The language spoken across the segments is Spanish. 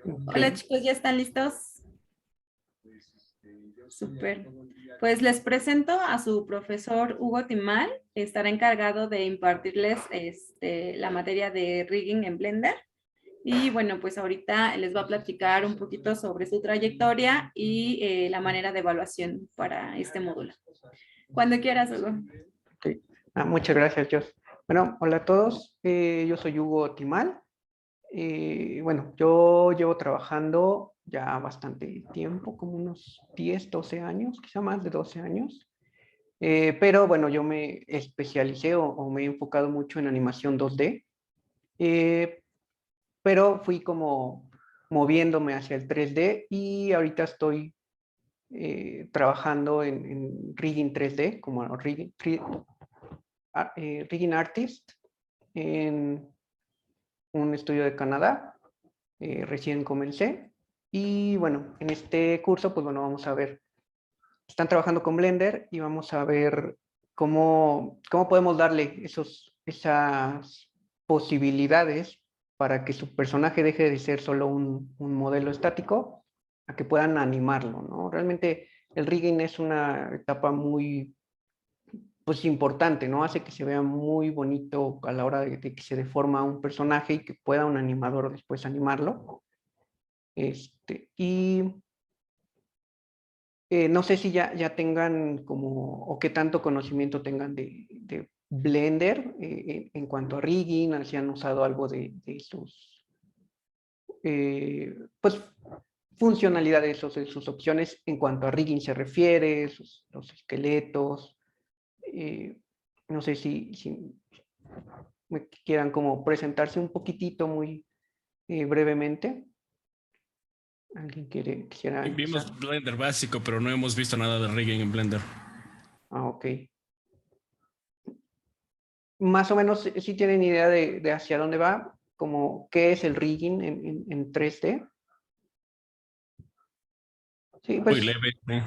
Hola Ok. chicos, ¿ya están listos? Súper. Pues les presento a su profesor Hugo Timal. Estará encargado de impartirles la materia de rigging en Blender. Y bueno, pues ahorita les va a platicar un poquito sobre su trayectoria y la manera de evaluación para este módulo. Cuando quieras, Hugo. Ok. Muchas gracias, Jos. Bueno, hola a todos. Yo soy Hugo Timal. Bueno, yo llevo trabajando ya bastante tiempo, como unos 10, 12 años, quizá más de 12 años. Pero bueno, yo me especialicé o me he enfocado mucho en animación 2D, pero fui como moviéndome hacia el 3D y ahorita estoy trabajando en rigging 3D, como rigging artist en un estudio de Canadá. Recién comencé y bueno, en este curso pues bueno, vamos a ver, están trabajando con Blender y vamos a ver cómo podemos darle esas posibilidades para que su personaje deje de ser solo un modelo estático, a que puedan animarlo, ¿no? Realmente el rigging es una etapa muy pues importante, ¿no? Hace que se vea muy bonito a la hora de que se deforma un personaje y que pueda un animador después animarlo. Y no sé si ya tengan como, o qué tanto conocimiento tengan de Blender en cuanto a rigging, si han usado algo de sus, pues, funcionalidades o de sus opciones en cuanto a rigging se refiere, los esqueletos. No sé si me quieran como presentarse un poquitito muy brevemente. ¿Alguien quisiera Vimos empezar? Blender básico, pero no hemos visto nada de rigging en Blender. Ok. Más o menos sí tienen idea de hacia dónde va, como qué es el rigging en 3D. Sí, Muy pues leve. ¿Eh?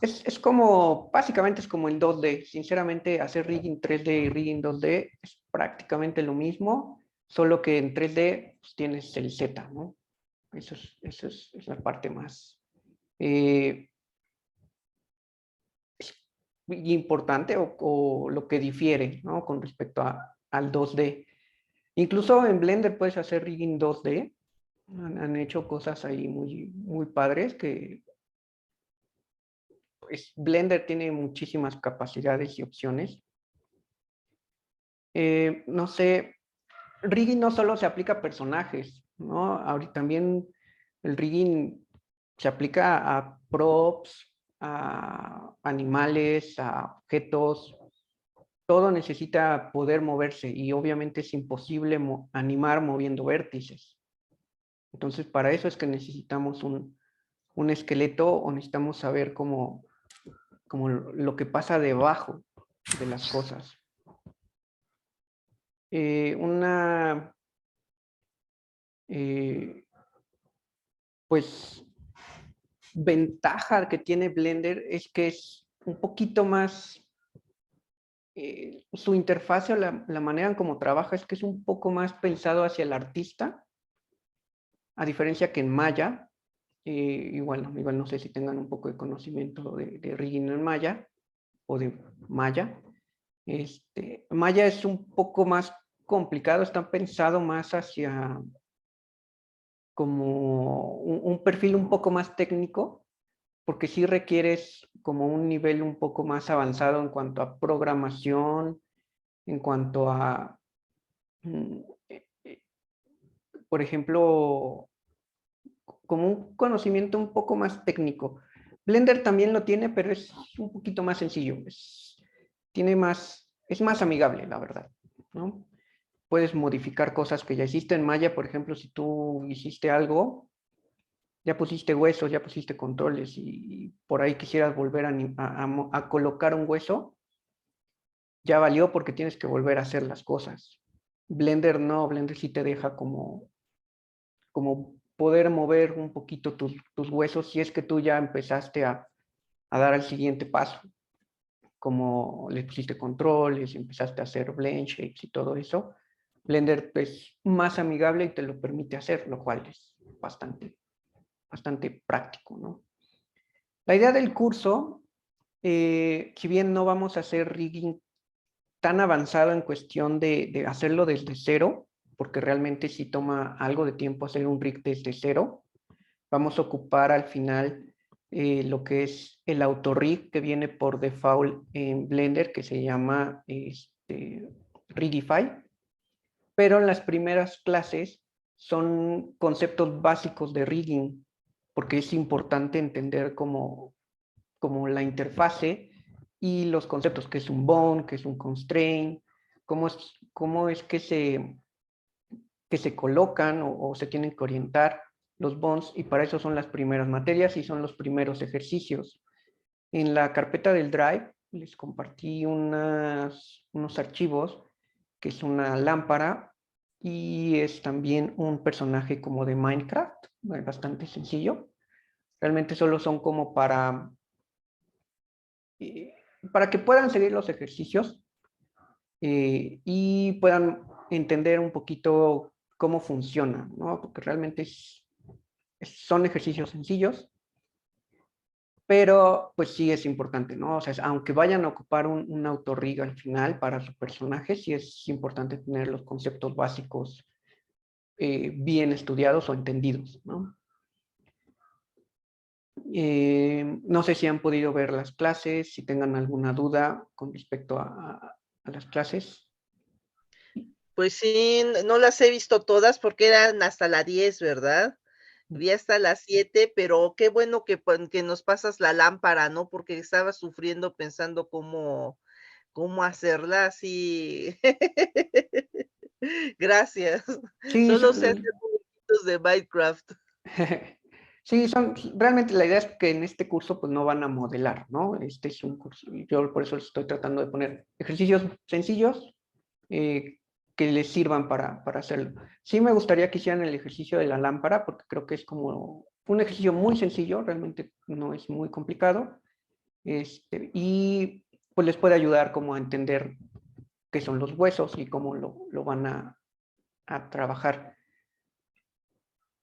es como, básicamente es como el 2D. Sinceramente, hacer rigging 3D y rigging 2D es prácticamente lo mismo, solo que en 3D pues, tienes el Z, ¿no? Es la parte más eh, importante o lo que difiere, ¿no? Con respecto al 2D. Incluso en Blender puedes hacer rigging 2D. Han hecho cosas ahí muy padres que pues, Blender tiene muchísimas capacidades y opciones. No sé, rigging no solo se aplica a personajes, ¿no? Ahorita también el rigging se aplica a props, a animales, a objetos. Todo necesita poder moverse y obviamente es imposible animar moviendo vértices. Entonces, para eso es que necesitamos un esqueleto o necesitamos saber cómo lo que pasa debajo de las cosas. Una, pues, ventaja que tiene Blender es que es un poquito más, su interfaz o la manera en cómo trabaja es que es un poco más pensado hacia el artista, a diferencia que en Maya, igual no sé si tengan un poco de conocimiento de rigging en Maya o de Maya. Maya es un poco más complicado, está pensado más hacia como un perfil un poco más técnico, porque sí requieres como un nivel un poco más avanzado en cuanto a programación, en cuanto a, mm, por ejemplo, como un conocimiento un poco más técnico. Blender también lo tiene, pero es un poquito más sencillo. Es más amigable, la verdad, ¿no? Puedes modificar cosas que ya existen en Maya, por ejemplo, si tú hiciste algo, ya pusiste huesos, ya pusiste controles y por ahí quisieras volver a colocar un hueso, ya valió porque tienes que volver a hacer las cosas. Blender no, Blender sí te deja como poder mover un poquito tus huesos si es que tú ya empezaste a dar el siguiente paso, como le pusiste controles, empezaste a hacer blend shapes y todo eso. Blender es más amigable y te lo permite hacer, lo cual es bastante práctico, ¿no? La idea del curso, si bien no vamos a hacer rigging tan avanzado en cuestión de hacerlo desde cero, porque realmente sí toma algo de tiempo hacer un rig desde cero, vamos a ocupar al final lo que es el auto-rig que viene por default en Blender, que se llama Rigify, pero en las primeras clases son conceptos básicos de rigging, porque es importante entender como la interfase y los conceptos, que es un bound, que es un constraint, cómo es que se colocan o se tienen que orientar los bonds, y para eso son las primeras materias y son los primeros ejercicios. En la carpeta del Drive les compartí unos archivos, que es una lámpara y es también un personaje como de Minecraft, bastante sencillo. Realmente solo son como para que puedan seguir los ejercicios y puedan entender un poquito cómo funciona, ¿no? Porque realmente son ejercicios sencillos, pero pues sí es importante, ¿no? O sea, aunque vayan a ocupar un autorrig al final para su personaje, sí es importante tener los conceptos básicos bien estudiados o entendidos, ¿no? No sé si han podido ver las clases, si tengan alguna duda con respecto a las clases. Pues sí, no las he visto todas porque eran hasta la 10, ¿verdad? Vi hasta las 7, pero qué bueno que nos pasas la lámpara, ¿no? Porque estaba sufriendo pensando cómo hacerla así. Gracias. Sí, Solo sé hacer muñequitos de Minecraft. sí, realmente la idea es que en este curso pues no van a modelar, ¿no? Este es un curso, y yo por eso les estoy tratando de poner ejercicios sencillos que les sirvan para hacerlo. Sí me gustaría que hicieran el ejercicio de la lámpara, porque creo que es como un ejercicio muy sencillo, realmente no es muy complicado, y pues les puede ayudar como a entender qué son los huesos y cómo lo van a trabajar.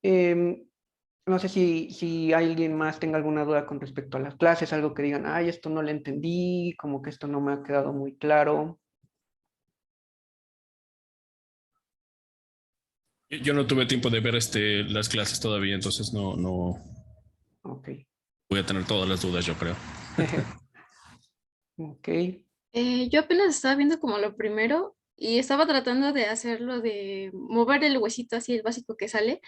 No sé si alguien más tenga alguna duda con respecto a las clases, algo que digan, ay, esto no lo entendí, como que esto no me ha quedado muy claro. Yo no tuve tiempo de ver las clases todavía, entonces no Ok. voy a tener todas las dudas, yo creo. Ok. Yo apenas estaba viendo como lo primero y estaba tratando de hacerlo de mover el huesito así, el básico que sale,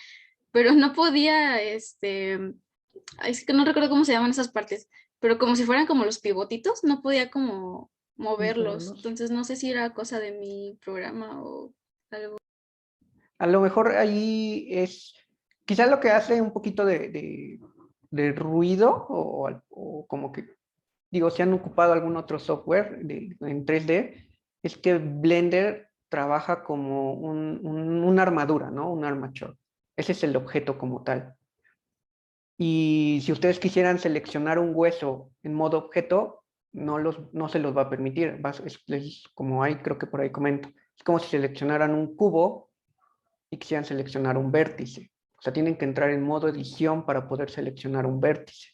pero no podía, es que no recuerdo cómo se llaman esas partes, pero como si fueran como los pivotitos, no podía como moverlos. Entonces no sé si era cosa de mi programa o algo. A lo mejor ahí es, quizás lo que hace un poquito de ruido o como que, digo, si han ocupado algún otro software en 3D, es que Blender trabaja como una armadura, ¿no? Un armature. Ese es el objeto como tal. Y si ustedes quisieran seleccionar un hueso en modo objeto, no se los va a permitir. Es como hay, creo que por ahí comento. Es como si seleccionaran un cubo y quisieran seleccionar un vértice. O sea, tienen que entrar en modo edición para poder seleccionar un vértice.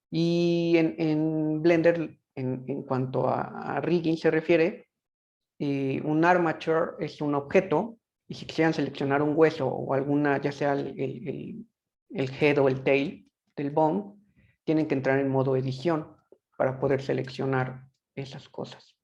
Y en Blender, en cuanto a rigging se refiere, un armature es un objeto, y si quisieran seleccionar un hueso o alguna, ya sea el head o el tail del bone, tienen que entrar en modo edición para poder seleccionar esas cosas.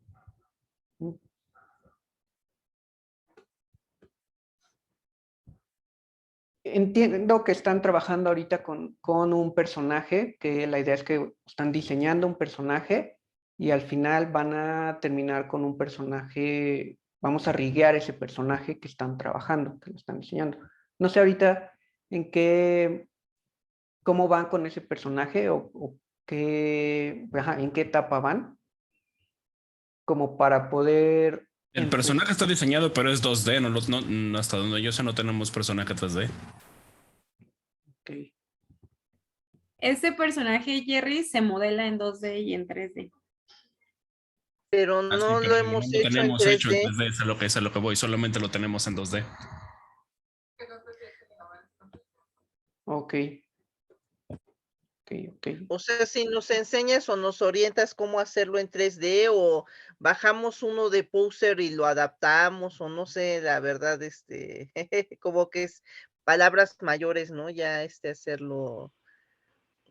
Entiendo que están trabajando ahorita con un personaje, que la idea es que están diseñando un personaje y al final van a terminar con un personaje, vamos a riguear ese personaje que están trabajando, que lo están diseñando. No sé ahorita cómo van con ese personaje o en qué etapa van, como para poder... El personaje está diseñado, pero es 2D, hasta donde yo sé no tenemos personaje 3D. Okay. Este personaje, Jerry, se modela en 2D y en 3D. Pero Así, no pero lo no hemos lo hecho en tenemos hecho en 3D. 3D, es a lo que voy, solamente lo tenemos en 2D. Ok. Ok, ok. O sea, si nos enseñas o nos orientas cómo hacerlo en 3D o bajamos uno de Poser y lo adaptamos o no sé, la verdad, como que es palabras mayores, ¿no? Ya hacerlo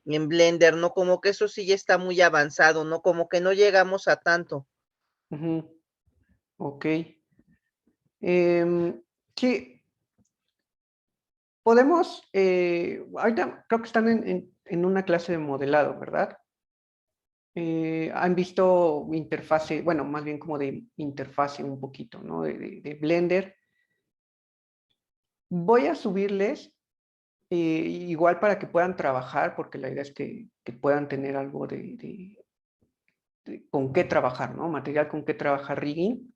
en Blender, ¿no? Como que eso sí ya está muy avanzado, ¿no? Como que no llegamos a tanto. Ujú. Ok. Sí, podemos, ahorita creo que están en una clase de modelado, ¿verdad? Han visto interfase, bueno, más bien como de interfase un poquito, ¿no? De Blender. Voy a subirles, igual para que puedan trabajar, porque la idea es que puedan tener algo con qué trabajar, ¿no? Material con qué trabajar rigging.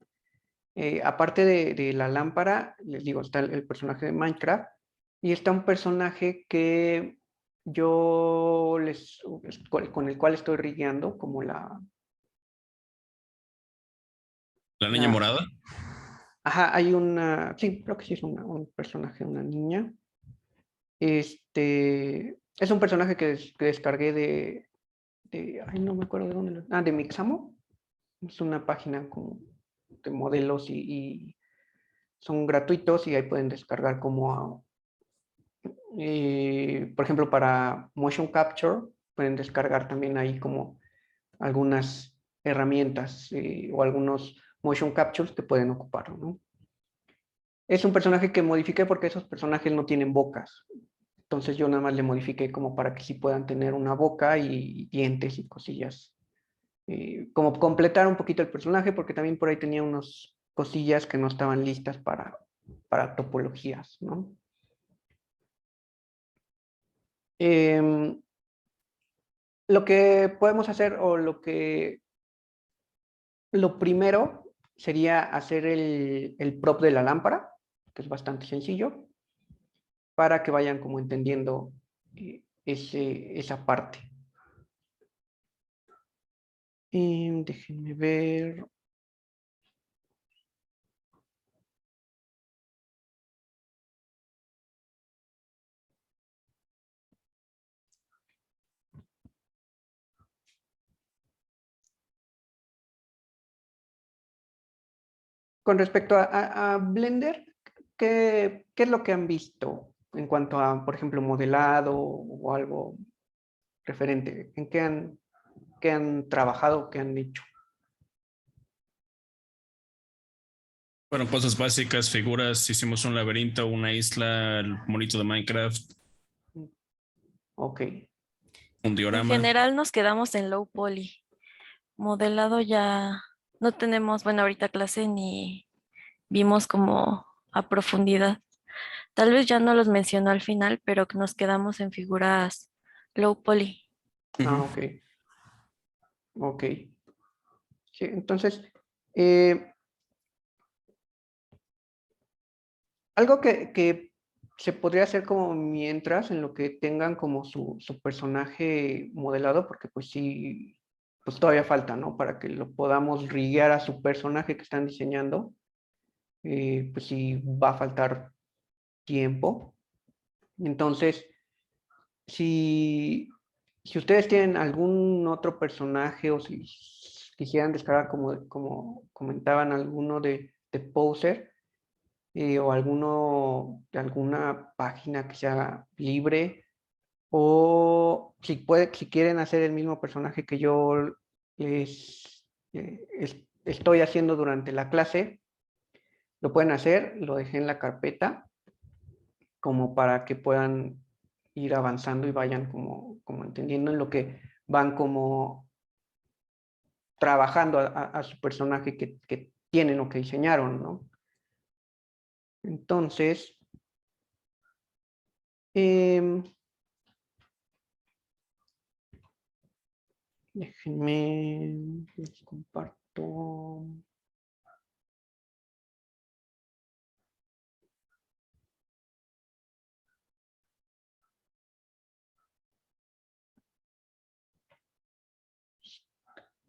Aparte de la lámpara, les digo, está el personaje de Minecraft y está un personaje que yo con el cual estoy rigueando, como La niña la... morada. Ajá, hay sí, creo que sí es un personaje, una niña. Es un personaje que descargué ay, no me acuerdo de dónde. De Mixamo. Es una página como de modelos y son gratuitos y ahí pueden descargar como, por ejemplo, para motion capture, pueden descargar también ahí como algunas herramientas o algunos motion captures que pueden ocupar, ¿no? Es un personaje que modifiqué porque esos personajes no tienen bocas. Entonces yo nada más le modifiqué como para que sí puedan tener una boca y dientes y cosillas. Como completar un poquito el personaje, porque también por ahí tenía unas cosillas que no estaban listas para topologías, ¿no? Lo que podemos hacer o lo primero sería hacer el prop de la lámpara, que es bastante sencillo, para que vayan como entendiendo esa parte. Déjenme ver. Con respecto a Blender, ¿qué es lo que han visto en cuanto a, por ejemplo, modelado o algo referente? ¿En qué han trabajado, qué han hecho? Bueno, cosas básicas, figuras, hicimos un laberinto, una isla, el monito de Minecraft, Ok. un En diorama. general nos quedamos en low poly. Modelado ya no tenemos, bueno, ahorita clase ni vimos como a profundidad. Tal vez ya no los mencionó al final, pero que nos quedamos en figuras low poly. Ujú. Ok. Ok. Sí, entonces, eh, algo que se podría hacer como mientras, en lo que tengan como su personaje modelado, porque pues sí, pues todavía falta, ¿no? Para que lo podamos riguear a su personaje que están diseñando, pues sí va a faltar tiempo. Entonces, si, si ustedes tienen algún otro personaje o si quisieran descargar, como comentaban, alguno de Poser, o alguna página que sea libre, o si quieren hacer el mismo personaje que yo estoy haciendo durante la clase, lo pueden hacer, lo dejé en la carpeta como para que puedan ir avanzando y vayan como entendiendo en lo que van como trabajando a su personaje que tienen o que diseñaron, ¿no? Entonces, eh, déjenme, les comparto.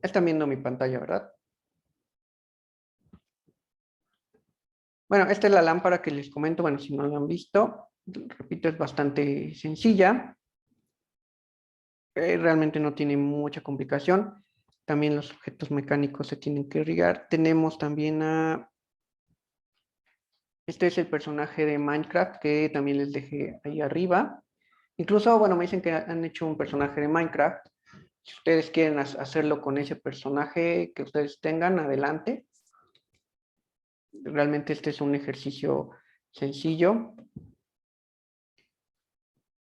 Están viendo mi pantalla, ¿verdad? Bueno, esta es la lámpara que les comento. Bueno, si no la han visto, repito, es bastante sencilla. Realmente no tiene mucha complicación. También los objetos mecánicos se tienen que irrigar. Tenemos también este es el personaje de Minecraft que también les dejé ahí arriba. Incluso, bueno, me dicen que han hecho un personaje de Minecraft. Si ustedes quieren hacerlo con ese personaje que ustedes tengan, adelante. Realmente este es un ejercicio sencillo.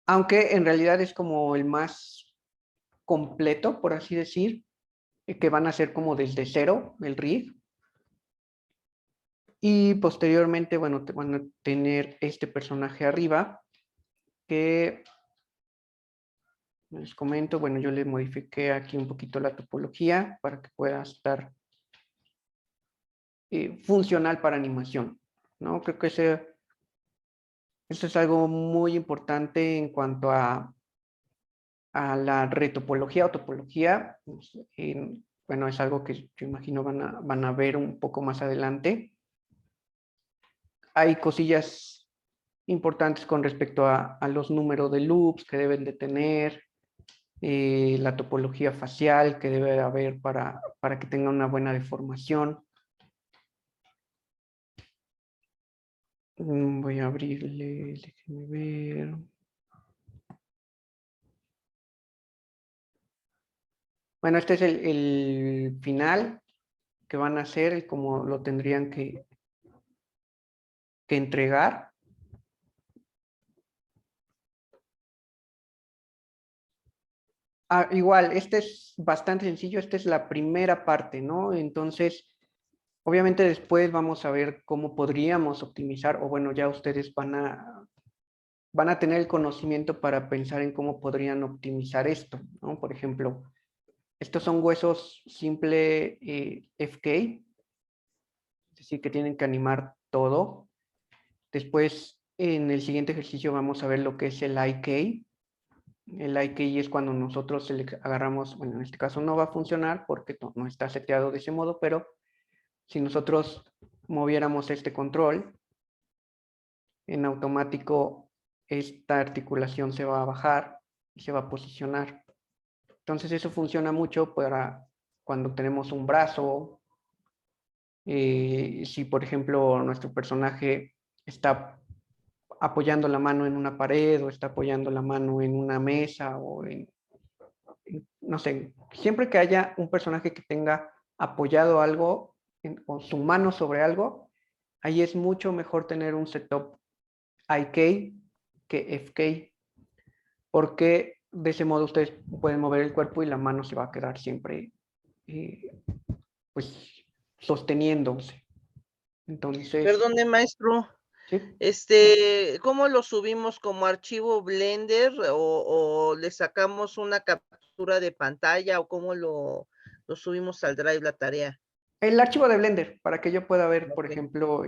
Aunque en realidad es como el más completo, por así decir, que van a hacer como desde cero el rig. Y posteriormente, bueno, van a tener este personaje arriba que les comento, bueno, yo le modifiqué aquí un poquito la topología para que pueda estar funcional para animación, ¿no? Creo que eso es algo muy importante en cuanto a la retopología o topología. Bueno, es algo que yo imagino van a ver un poco más adelante. Hay cosillas importantes con respecto a los números de loops que deben de tener, la topología facial que debe haber para que tenga una buena deformación. Voy a abrirle, déjenme ver. Bueno, este es el final que van a hacer, como lo tendrían que entregar. Igual, este es bastante sencillo, esta es la primera parte, ¿no? Entonces, obviamente después vamos a ver cómo podríamos optimizar, o bueno, ya ustedes van a tener el conocimiento para pensar en cómo podrían optimizar esto, ¿no? Por ejemplo, estos son huesos simple FK, es decir, que tienen que animar todo. Después, en el siguiente ejercicio vamos a ver lo que es el IK. El IK es cuando nosotros agarramos, bueno, en este caso no va a funcionar porque no está seteado de ese modo, pero si nosotros moviéramos este control, en automático esta articulación se va a bajar y se va a posicionar. Entonces eso funciona mucho para cuando tenemos un brazo, si por ejemplo nuestro personaje está apoyando la mano en una pared o está apoyando la mano en una mesa o no sé, siempre que haya un personaje que tenga apoyado algo o su mano sobre algo, ahí es mucho mejor tener un setup IK que FK, porque de ese modo ustedes pueden mover el cuerpo y la mano se va a quedar siempre pues sosteniéndose. Entonces, Perdone, maestro. ¿sí? ¿Cómo lo subimos como archivo Blender o le sacamos una captura de pantalla o cómo lo subimos al Drive la tarea? El archivo de Blender, para que yo pueda ver, por Ok. ejemplo,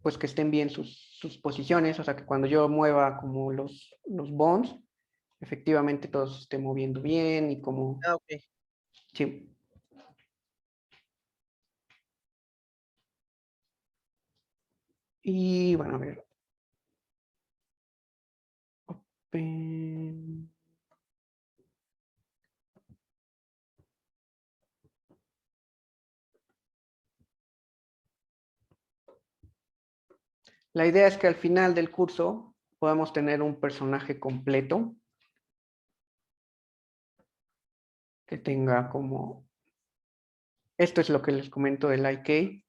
pues que estén bien sus posiciones, o sea, que cuando yo mueva como los bones, efectivamente todo se esté moviendo bien y como... Ah, ok. Sí. Y bueno, a ver. Open. La idea es que al final del curso podamos tener un personaje completo que tenga como... Esto es lo que les comento del IK.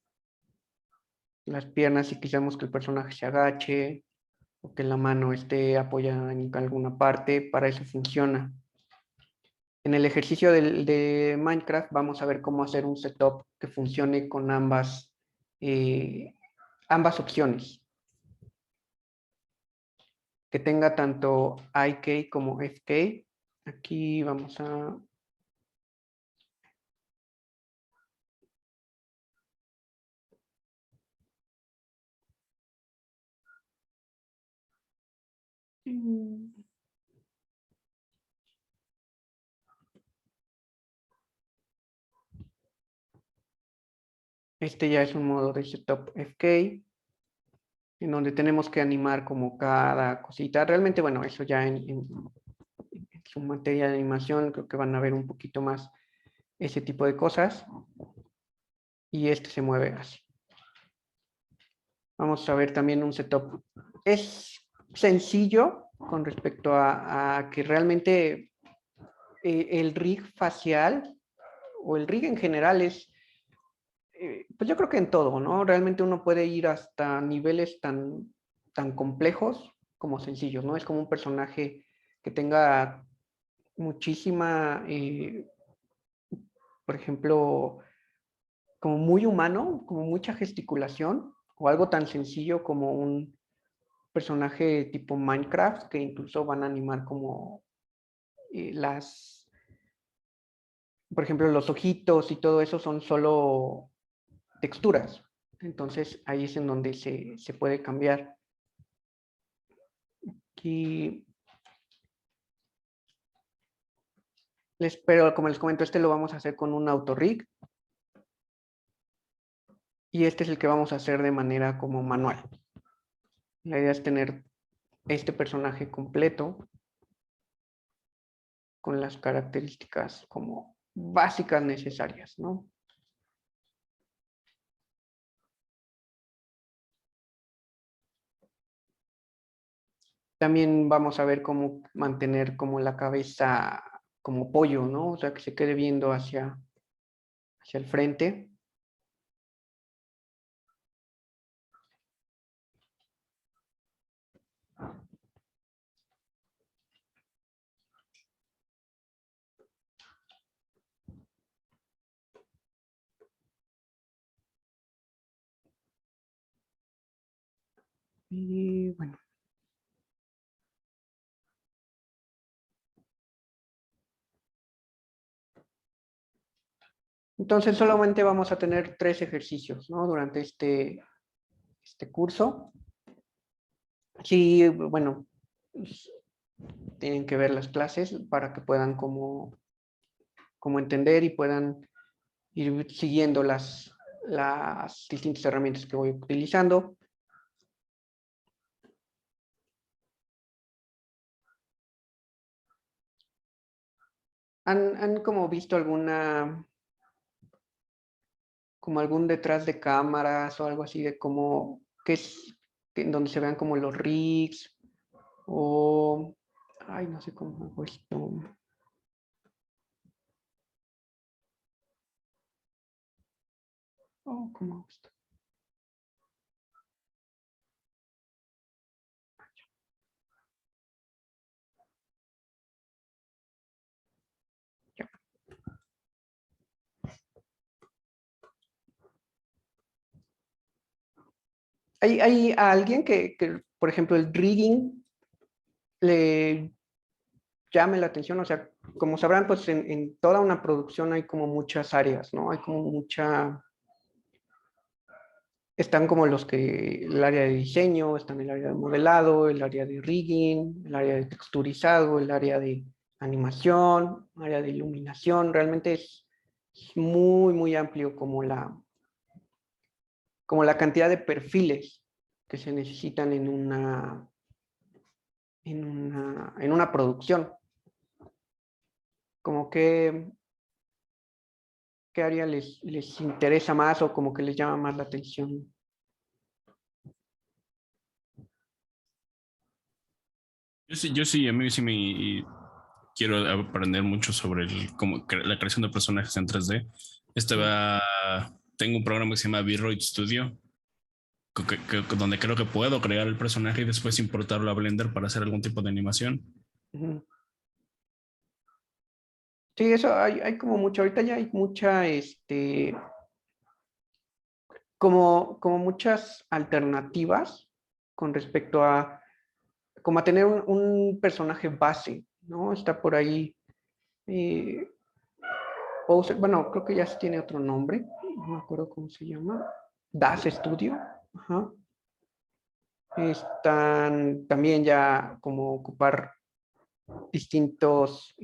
Las piernas, si quisiéramos que el personaje se agache o que la mano esté apoyada en alguna parte, para eso funciona. En el ejercicio de Minecraft vamos a ver cómo hacer un setup que funcione con ambas opciones. Que tenga tanto IK como FK. Aquí vamos a... Este ya es un modo de setup FK. en donde tenemos que animar como cada cosita. Realmente, bueno, eso ya en su materia de animación creo que van a ver un poquito más ese tipo de cosas. Y este se mueve así. Vamos a ver también un setup. Es sencillo con respecto a que realmente el rig facial o el rig en general es, pues yo creo que en todo, ¿no? Realmente uno puede ir hasta niveles tan complejos como sencillos, ¿no? Es como un personaje que tenga muchísima, por ejemplo, como muy humano, como mucha gesticulación, o algo tan sencillo como un personaje tipo Minecraft, que incluso van a animar como por ejemplo, los ojitos y todo eso son solo texturas. Entonces ahí es en donde se puede cambiar. Aquí pero como les comento, este lo vamos a hacer con un autorrig. Y este es el que vamos a hacer de manera como manual. La idea es tener este personaje completo con las características como básicas necesarias, ¿no? También vamos a ver cómo mantener como la cabeza como pollo, ¿no? O sea, que se quede viendo hacia el frente. Y bueno. Entonces solamente vamos a tener 3 ejercicios, ¿no? Durante este curso. Sí, bueno, pues, tienen que ver las clases para que puedan como entender y puedan ir siguiendo las distintas herramientas que voy utilizando. ¿Han como visto como algún detrás de cámaras o algo así de cómo, qué es, en donde se vean como los rigs o, ay, no sé cómo hago esto. Oh, ¿cómo hago esto? Ya. ¿Hay alguien que, por ejemplo, el rigging le llame la atención? O sea, como sabrán, pues en toda una producción hay como muchas áreas, ¿no? Hay como están como el área de diseño, están el área de modelado, el área de rigging, el área de texturizado, el área de animación, área de iluminación. Realmente es muy, muy amplio como la cantidad de perfiles que se necesitan en una producción. Como que ¿qué área les interesa más o como que les llama más la atención? Yo sí, a mí sí me quiero aprender mucho sobre la creación de personajes en 3D. Tengo un programa que se llama V-Roid Studio, donde creo que puedo crear el personaje y después importarlo a Blender para hacer algún tipo de animación. Ujú. Sí, eso hay como mucho, ahorita ya hay mucha, como muchas alternativas con respecto a como a tener un personaje base, ¿no? Está por ahí, bueno, creo que ya tiene otro nombre, no me acuerdo cómo se llama, DAZ Studio, ajá. Están también ya como ocupar distintos,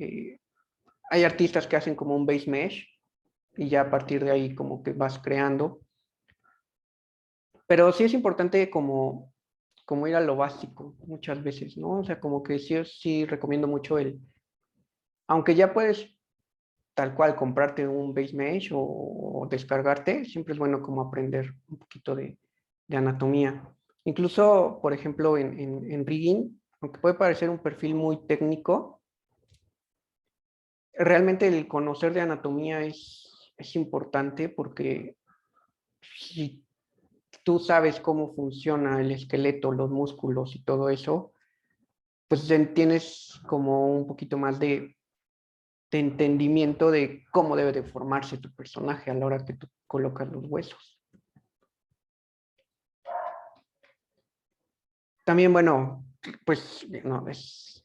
hay artistas que hacen como un base mesh y ya a partir de ahí como que vas creando. Pero sí es importante como como ir a lo básico muchas veces, ¿no? O sea, como que sí recomiendo mucho aunque ya puedes tal cual comprarte un base mesh o descargarte, siempre es bueno como aprender un poquito de anatomía. Incluso, por ejemplo, en rigging, aunque puede parecer un perfil muy técnico, realmente el conocer de anatomía es importante porque si tú sabes cómo funciona el esqueleto, los músculos y todo eso, pues tienes como un poquito más de entendimiento de cómo debe de formarse tu personaje a la hora que tú colocas los huesos. También, bueno, pues no,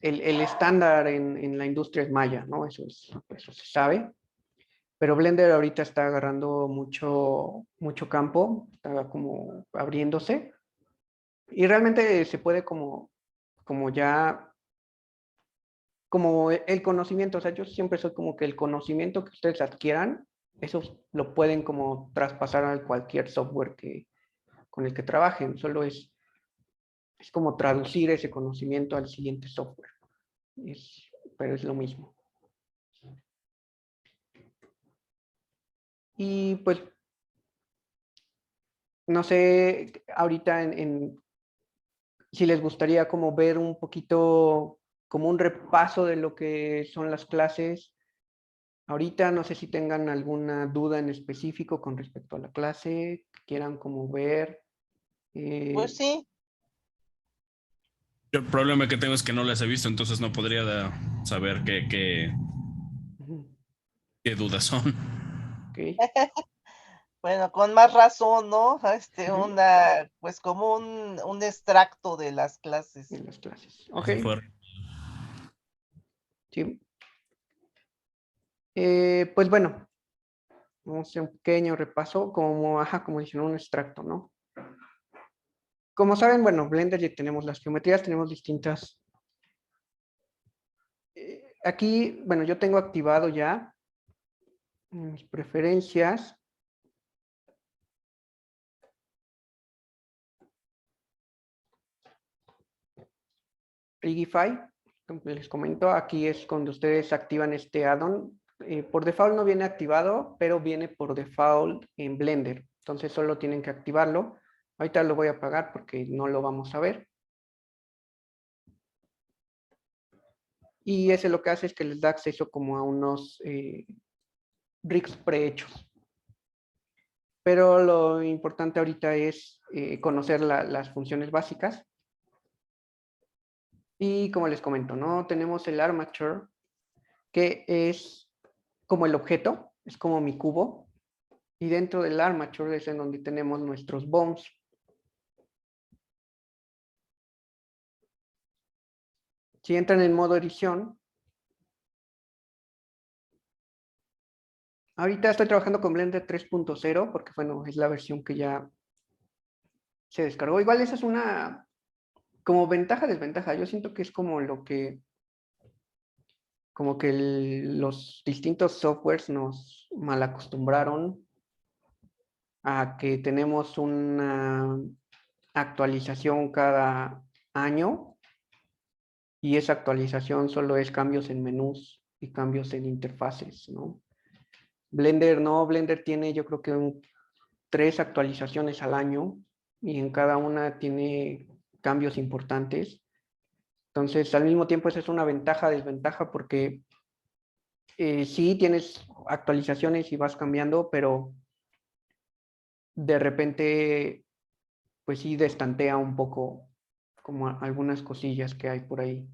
el estándar en la industria es Maya, ¿no? Eso se sabe. Pero Blender ahorita está agarrando mucho campo, está como abriéndose. Y realmente se puede como ya, como el conocimiento, o sea, yo siempre soy como que el conocimiento que ustedes adquieran, eso lo pueden como traspasar a cualquier software con el que trabajen, solo es como traducir ese conocimiento al siguiente software, pero es lo mismo. Y pues, no sé, ahorita si les gustaría como ver un poquito, como un repaso de lo que son las clases. Ahorita no sé si tengan alguna duda en específico con respecto a la clase, que quieran como ver. Pues sí, Yo el problema que tengo es que no las he visto, entonces no podría saber Ujú, qué dudas son. ok, bueno, con más razón, ¿no? ujú, Pues como un extracto de las clases. en las clases. Ok, Si fuera. sí. Pues bueno, vamos a hacer un pequeño repaso, como dicen, un extracto, ¿no? Como saben, bueno, Blender ya tenemos las geometrías, tenemos distintas. Aquí, bueno, yo tengo activado ya mis preferencias. Rigify, como les comento, aquí es cuando ustedes activan este add-on. Por default no viene activado, pero viene por default en Blender. Entonces solo tienen que activarlo. Ahorita lo voy a apagar porque no lo vamos a ver. Y ese lo que hace es que les da acceso como a unos rigs prehechos. Pero lo importante ahorita es conocer las funciones básicas. Y como les comento, ¿no? Tenemos el armature, que es como el objeto, es como mi cubo. Y dentro del armature es en donde tenemos nuestros bones. Si entran en modo edición, ahorita estoy trabajando con Blender 3.0 porque, bueno, es la versión que ya se descargó. Igual esa es una, como ventaja, desventaja. Yo siento que es como como que los distintos softwares nos mal acostumbraron a que tenemos una actualización cada año y esa actualización solo es cambios en menús y cambios en interfaces, ¿no? Blender no, Blender tiene yo creo que 3 actualizaciones al año y en cada una tiene cambios importantes. Entonces, al mismo tiempo, esa es una ventaja, desventaja, porque sí tienes actualizaciones y vas cambiando, pero de repente, pues sí destantea un poco como algunas cosillas que hay por ahí.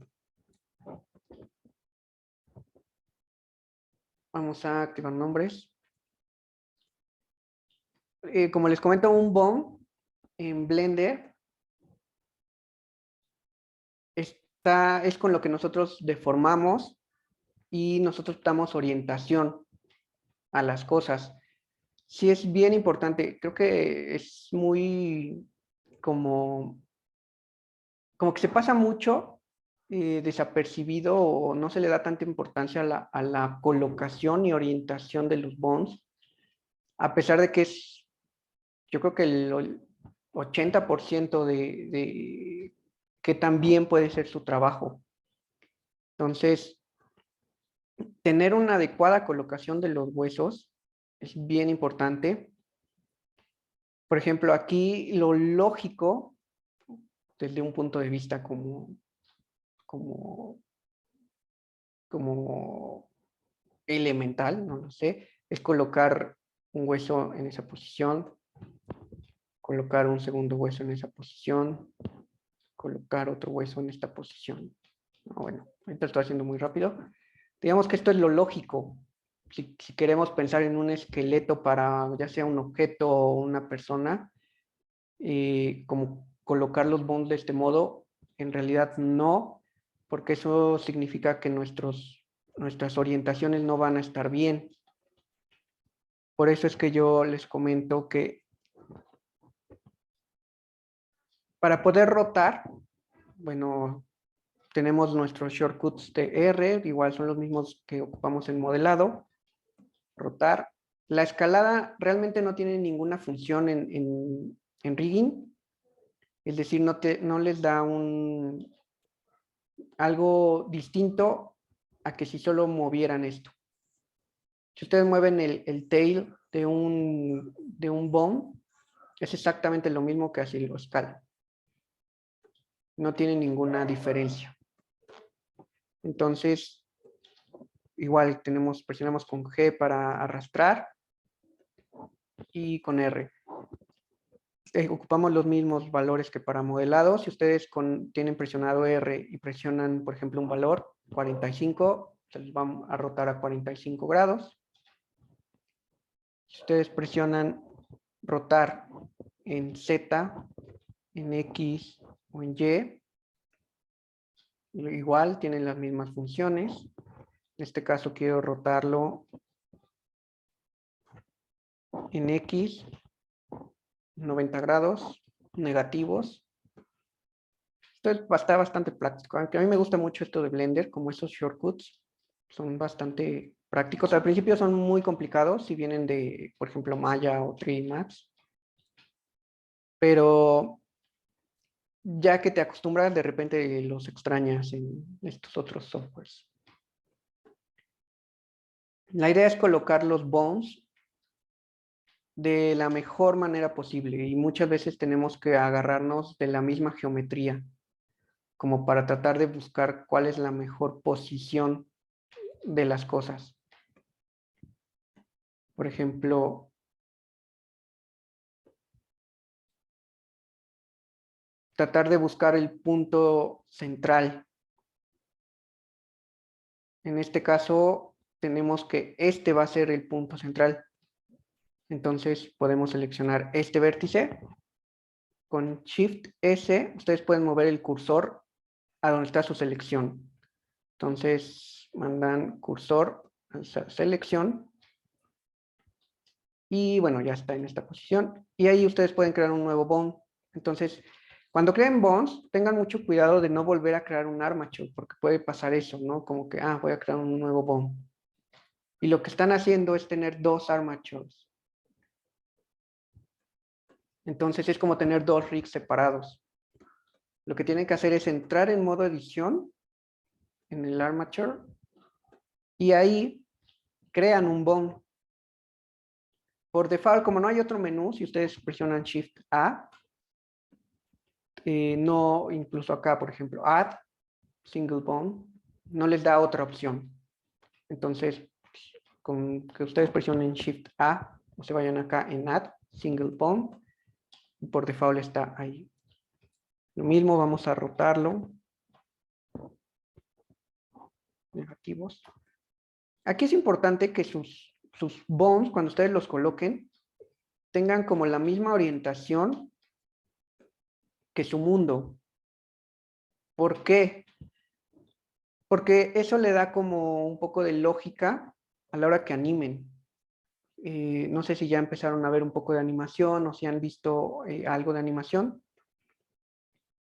Vamos a activar nombres. Como les comento, un bone en Blender es con lo que nosotros deformamos y nosotros damos orientación a las cosas. Sí es bien importante, creo que es muy como que se pasa mucho desapercibido o no se le da tanta importancia a la colocación y orientación de los bones, a pesar de que yo creo que 80% de que también puede ser su trabajo. Entonces, tener una adecuada colocación de los huesos es bien importante. Por ejemplo, aquí lo lógico, desde un punto de vista como elemental, no lo sé, es colocar un hueso en esa posición, colocar un segundo hueso en esa posición, colocar otro hueso en esta posición. Bueno, ahorita estoy haciendo muy rápido. Digamos que esto es lo lógico. Si queremos pensar en un esqueleto para ya sea un objeto o una persona, como colocar los bones de este modo, en realidad no, porque eso significa que nuestras orientaciones no van a estar bien. Por eso es que yo les comento que para poder rotar, bueno, tenemos nuestros shortcuts de R, igual son los mismos que ocupamos en modelado. Rotar. La escalada realmente no tiene ninguna función en rigging, es decir, no les da algo distinto a que si solo movieran esto. Si ustedes mueven el tail de un bone, es exactamente lo mismo que así lo escalan. No tiene ninguna diferencia. Entonces, igual presionamos con G para arrastrar y con R. Ocupamos los mismos valores que para modelado. Si ustedes tienen presionado R y presionan, por ejemplo, un valor 45, se los van a rotar a 45 grados. Si ustedes presionan rotar en Z, en X o en Y, igual tienen las mismas funciones. En este caso quiero rotarlo en X, 90 grados, negativos. Esto está bastante práctico, aunque a mí me gusta mucho esto de Blender, como esos shortcuts son bastante prácticos. Al principio son muy complicados si vienen de, por ejemplo, Maya o 3D Max, pero ya que te acostumbras, de repente los extrañas en estos otros softwares. La idea es colocar los bones de la mejor manera posible y muchas veces tenemos que agarrarnos de la misma geometría como para tratar de buscar cuál es la mejor posición de las cosas. Por ejemplo, tratar de buscar el punto central. En este caso, tenemos que este va a ser el punto central. Entonces, podemos seleccionar este vértice. Con Shift S, ustedes pueden mover el cursor a donde está su selección. Entonces, mandan cursor a esa selección. Y bueno, ya está en esta posición. Y ahí ustedes pueden crear un nuevo bone. Entonces, cuando creen bones, tengan mucho cuidado de no volver a crear un armature, porque puede pasar eso, ¿no? Como que, voy a crear un nuevo bone. Y lo que están haciendo es tener dos armatures. Entonces, es como tener dos rigs separados. Lo que tienen que hacer es entrar en modo edición, en el armature, y ahí crean un bone. Por default, como no hay otro menú, si ustedes presionan Shift A, no, incluso acá, por ejemplo, Add, Single Bone, no les da otra opción. Entonces, con que ustedes presionen Shift A, o se vayan acá en Add, Single Bone, por default está ahí. Lo mismo, vamos a rotarlo. Negativos. Aquí es importante que sus bones, cuando ustedes los coloquen, tengan como la misma orientación que su mundo. ¿Por qué? Porque eso le da como un poco de lógica a la hora que animen. No sé si ya empezaron a ver un poco de animación o si han visto algo de animación.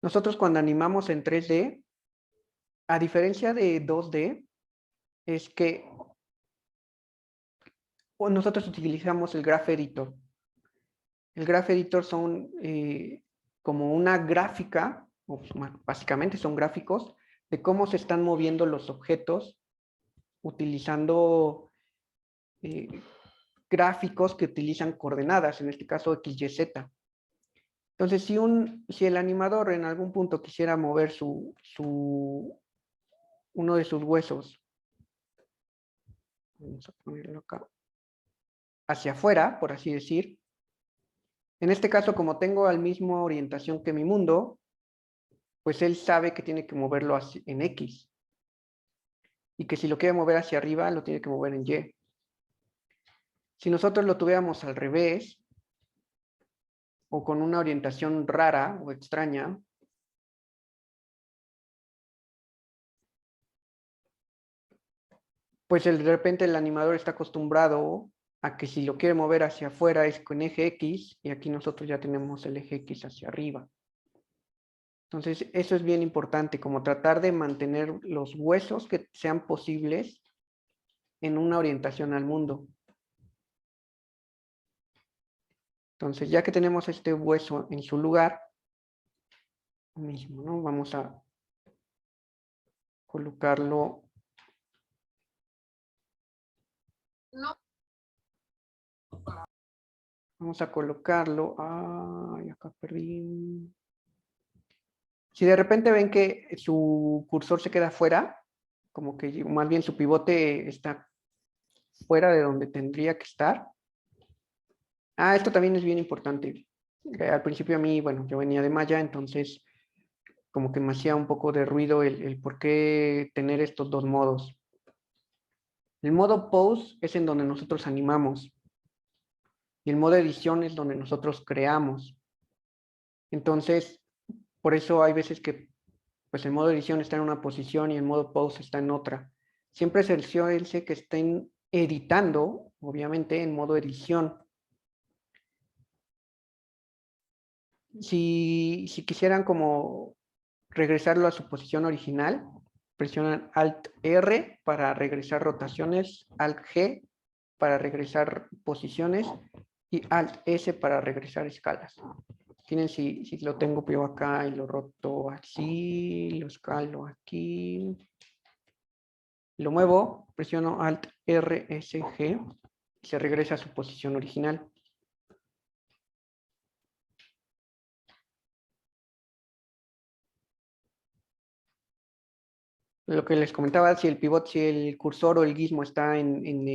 Nosotros cuando animamos en 3D, a diferencia de 2D, es que nosotros utilizamos el Graph Editor. El Graph Editor son como una gráfica, o básicamente son gráficos, de cómo se están moviendo los objetos utilizando gráficos que utilizan coordenadas, en este caso X, Y, Z. Entonces, si el animador en algún punto quisiera mover uno de sus huesos, vamos a ponerlo acá, hacia afuera, por así decir, en este caso, como tengo la misma orientación que mi mundo, pues él sabe que tiene que moverlo en X. Y que si lo quiere mover hacia arriba, lo tiene que mover en Y. Si nosotros lo tuviéramos al revés, o con una orientación rara o extraña, pues de repente el animador está acostumbrado a que si lo quiere mover hacia afuera es con eje X, y aquí nosotros ya tenemos el eje X hacia arriba. Entonces, eso es bien importante, como tratar de mantener los huesos que sean posibles en una orientación al mundo. Entonces, ya que tenemos este hueso en su lugar, mismo, ¿no? Vamos a colocarlo. Vamos a colocarlo. Ay, acá perdí. Si de repente ven que su cursor se queda fuera, como que más bien su pivote está fuera de donde tendría que estar. Esto también es bien importante. Al principio a mí, bueno, yo venía de Maya, entonces como que me hacía un poco de ruido el por qué tener estos dos modos. El modo pose es en donde nosotros animamos. Y el modo edición es donde nosotros creamos. Entonces, por eso hay veces que pues el modo edición está en una posición y el modo pose está en otra. Siempre cerciórense que estén editando, obviamente, en modo edición. Si quisieran como regresarlo a su posición original, presionan Alt R para regresar rotaciones, Alt G para regresar posiciones y Alt S para regresar escalas. Tienen, si lo tengo yo acá y lo roto así, lo escalo aquí, lo muevo, presiono Alt R, S, G y se regresa a su posición original. Lo que les comentaba, si el cursor o el gizmo está en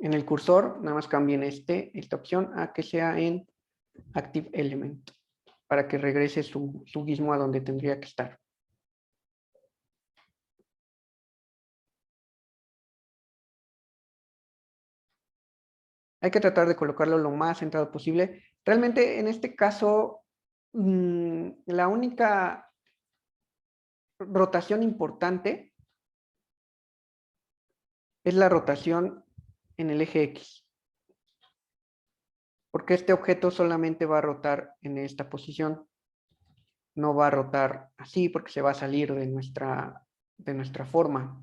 el cursor, nada más cambien esta opción a que sea en Active Element, para que regrese su gizmo a donde tendría que estar. Hay que tratar de colocarlo lo más centrado posible. Realmente, en este caso, la única rotación importante es la rotación en el eje X. Porque este objeto solamente va a rotar en esta posición. No va a rotar así porque se va a salir de nuestra forma.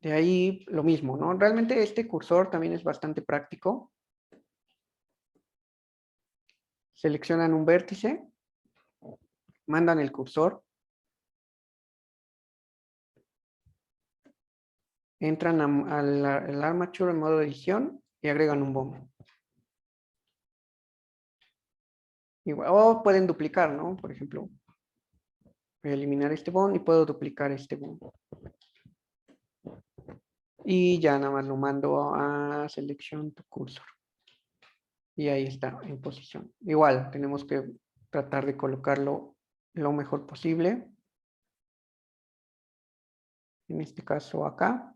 De ahí lo mismo, ¿no? Realmente este cursor también es bastante práctico. Seleccionan un vértice, mandan el cursor, entran al armature en modo edición y agregan un bombo. Igual, o pueden duplicar, ¿no? Por ejemplo, voy a eliminar este bond y puedo duplicar este bond. Y ya nada más lo mando a Selection to Cursor. Y ahí está, en posición. Igual, tenemos que tratar de colocarlo lo mejor posible. En este caso acá.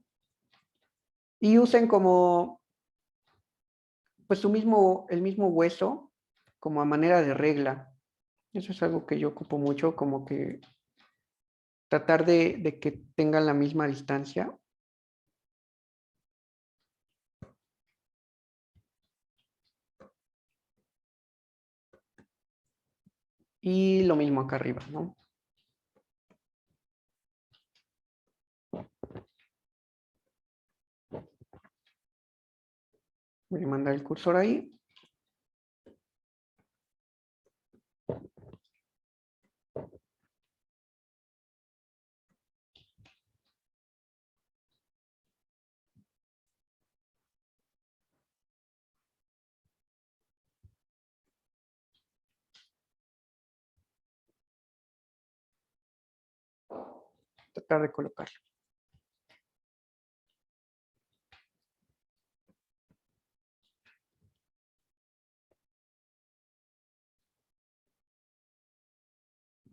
Y usen como, pues el mismo hueso, como a manera de regla. Eso es algo que yo ocupo mucho, como que tratar de que tengan la misma distancia. Y lo mismo acá arriba, ¿no? Voy a mandar el cursor ahí. Tratar de colocarlo.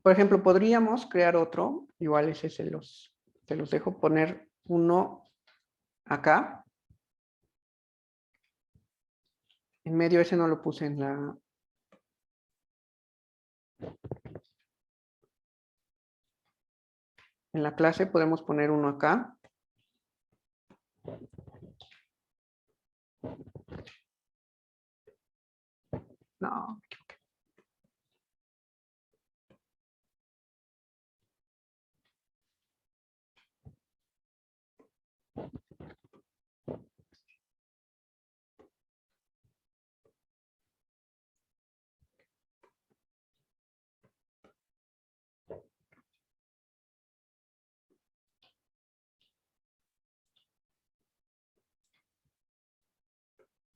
Por ejemplo, podríamos crear otro, igual ese se los dejo, poner uno acá. En medio ese no lo puse en la clase, podemos poner uno acá. No, me equivoqué.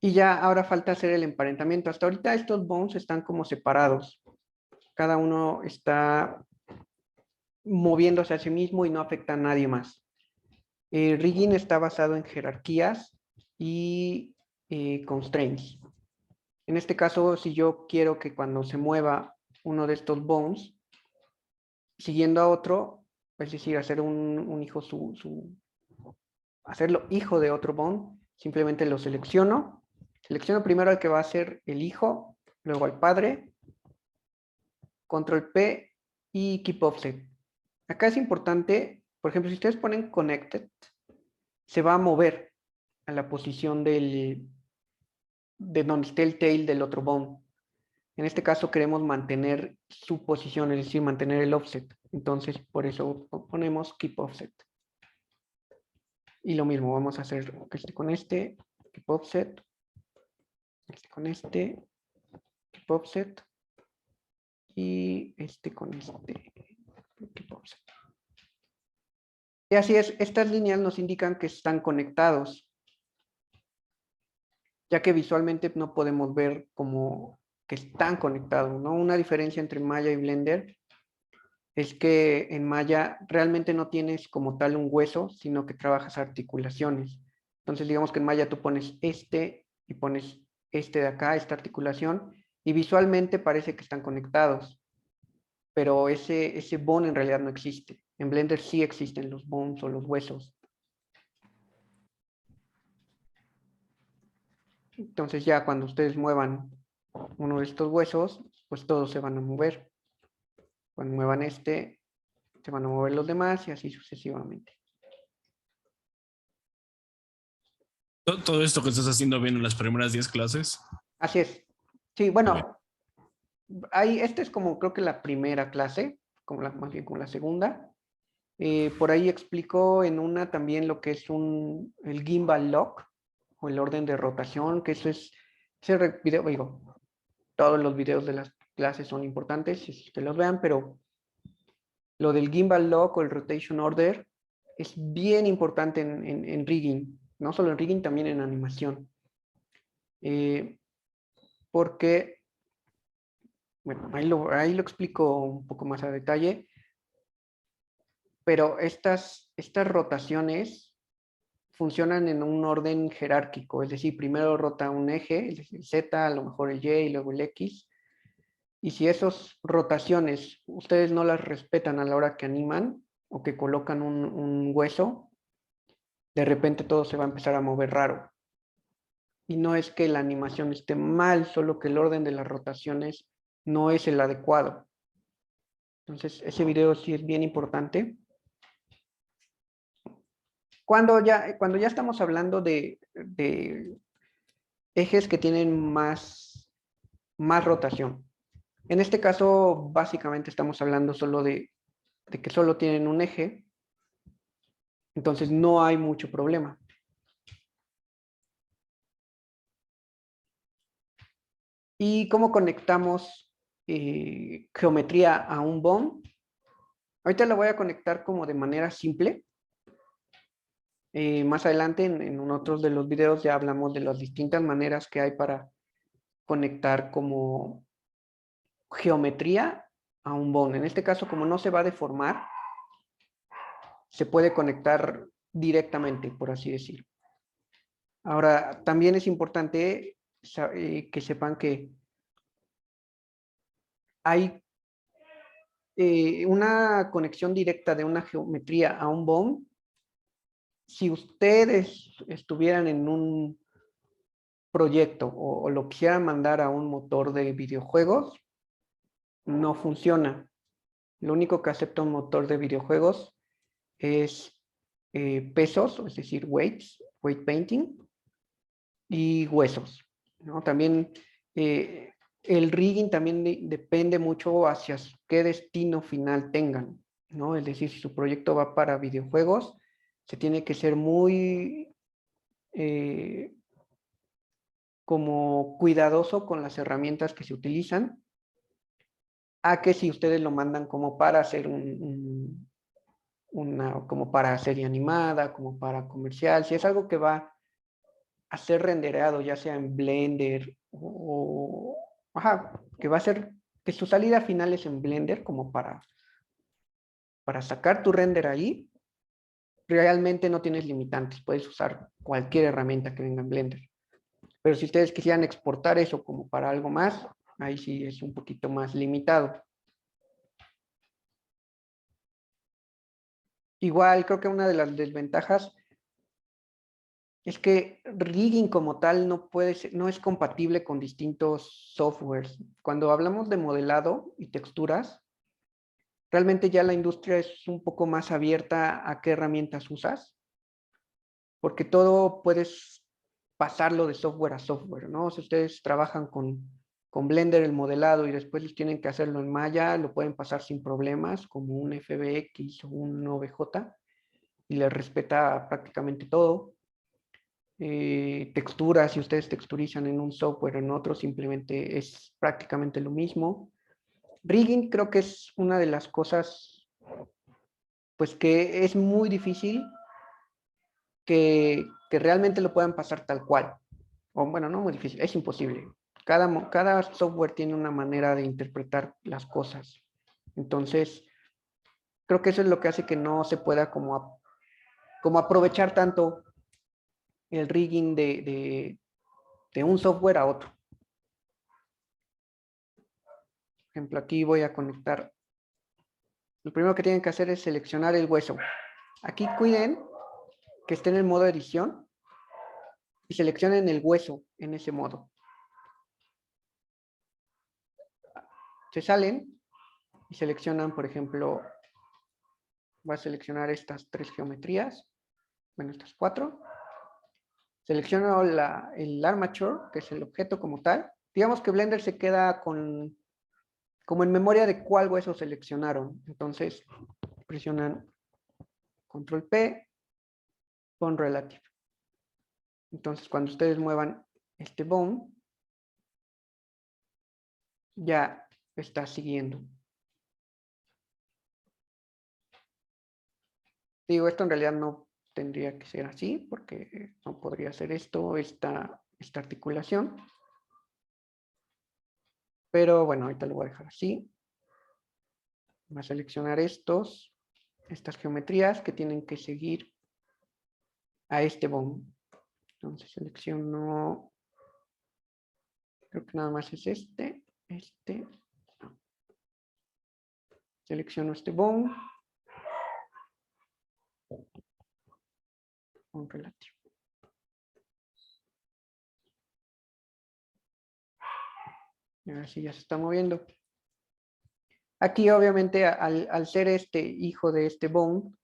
Y ya ahora falta hacer el emparentamiento. Hasta ahorita estos bones están como separados. Cada uno está moviéndose a sí mismo y no afecta a nadie más. El rigging está basado en jerarquías y constraints. En este caso, si yo quiero que cuando se mueva uno de estos bones, siguiendo a otro, es decir, hacer un hijo hacerlo hijo de otro bone, simplemente lo selecciono. Selecciono primero al que va a ser el hijo, luego al padre, control P y keep offset. Acá es importante, por ejemplo, si ustedes ponen connected, se va a mover a la posición de donde esté el tail del otro bone. En este caso queremos mantener su posición, es decir, mantener el offset. Entonces, por eso ponemos keep offset. Y lo mismo, vamos a hacer este con este, keep offset, este con este, keep offset, y este con este, keep offset. Y así es, estas líneas nos indican que están conectados, ya que visualmente no podemos ver como que están conectados, ¿no? Una diferencia entre Maya y Blender es que en Maya realmente no tienes como tal un hueso, sino que trabajas articulaciones. Entonces, digamos que en Maya tú pones este y pones este de acá, esta articulación, y visualmente parece que están conectados, pero ese bone en realidad no existe. En Blender sí existen los bones o los huesos. Entonces ya cuando ustedes muevan uno de estos huesos, pues todos se van a mover. Cuando muevan este, se van a mover los demás y así sucesivamente. Todo esto que estás haciendo bien en las primeras 10 clases. Así es. Sí, bueno, esta es como creo que la primera clase, más bien como la segunda. Por ahí explico en una también lo que es el gimbal lock o el orden de rotación, que eso es, todos los videos de las clases son importantes, si que los vean, pero lo del gimbal lock o el rotation order es bien importante en rigging, no solo en rigging, también en animación. Porque, bueno, ahí lo explico un poco más a detalle, pero estas rotaciones funcionan en un orden jerárquico, es decir, primero rota un eje, el Z, a lo mejor el Y y luego el X, y si esas rotaciones ustedes no las respetan a la hora que animan o que colocan un hueso, de repente todo se va a empezar a mover raro. Y no es que la animación esté mal, solo que el orden de las rotaciones no es el adecuado. Entonces, ese video sí es bien importante. Cuando ya estamos hablando de ejes que tienen más rotación. En este caso, básicamente estamos hablando solo de que solo tienen un eje. Entonces, no hay mucho problema. ¿Y cómo conectamos geometría a un bone? Ahorita la voy a conectar como de manera simple. Más adelante en otros de los videos ya hablamos de las distintas maneras que hay para conectar como geometría a un bone. En este caso, como no se va a deformar, se puede conectar directamente, por así decirlo. Ahora, también es importante que sepan que hay una conexión directa de una geometría a un bone. Si ustedes estuvieran en un proyecto o lo quisieran mandar a un motor de videojuegos, no funciona. Lo único que acepta un motor de videojuegos es pesos, es decir, weight painting, y huesos, ¿no? También el rigging también depende mucho hacia qué destino final tengan, ¿no? Es decir, si su proyecto va para videojuegos, se tiene que ser muy como cuidadoso con las herramientas que se utilizan, a que si ustedes lo mandan como para hacer como para serie animada, como para comercial, si es algo que va a ser rendereado, ya sea en Blender que va a ser, que su salida final es en Blender, como para sacar tu render ahí, realmente no tienes limitantes, puedes usar cualquier herramienta que venga en Blender. Pero si ustedes quisieran exportar eso como para algo más, ahí sí es un poquito más limitado. Igual creo que una de las desventajas es que rigging como tal no es compatible con distintos softwares. Cuando hablamos de modelado y texturas, realmente ya la industria es un poco más abierta a qué herramientas usas, porque todo puedes pasarlo de software a software, ¿no? Si ustedes trabajan con Blender el modelado y después tienen que hacerlo en Maya, lo pueden pasar sin problemas, como un FBX o un OBJ, y les respeta prácticamente todo. Texturas, si ustedes texturizan en un software o en otro, simplemente es prácticamente lo mismo. Rigging creo que es una de las cosas, pues que es muy difícil que realmente lo puedan pasar tal cual. O bueno, no muy difícil, es imposible. Cada software tiene una manera de interpretar las cosas. Entonces, creo que eso es lo que hace que no se pueda como aprovechar tanto el rigging de un software a otro. Por ejemplo, aquí voy a conectar. Lo primero que tienen que hacer es seleccionar el hueso. Aquí cuiden que esté en el modo edición y seleccionen el hueso en ese modo. Se salen y seleccionan, por ejemplo, voy a seleccionar estas 3 geometrías, bueno, estas 4. Selecciono el armature, que es el objeto como tal. Digamos que Blender se queda como en memoria de cuál hueso seleccionaron. Entonces, presionan Control P, Bone Relative. Entonces, cuando ustedes muevan este bone, ya está siguiendo. Digo, esto en realidad no tendría que ser así, porque no podría ser esta articulación. Pero bueno, ahorita lo voy a dejar así. Voy a seleccionar estas geometrías que tienen que seguir a este bone. Entonces selecciono, creo que nada más es este. No. Selecciono este bone. Bone relativo. Y ahora sí ya se está moviendo. Aquí obviamente al ser este hijo de este bone,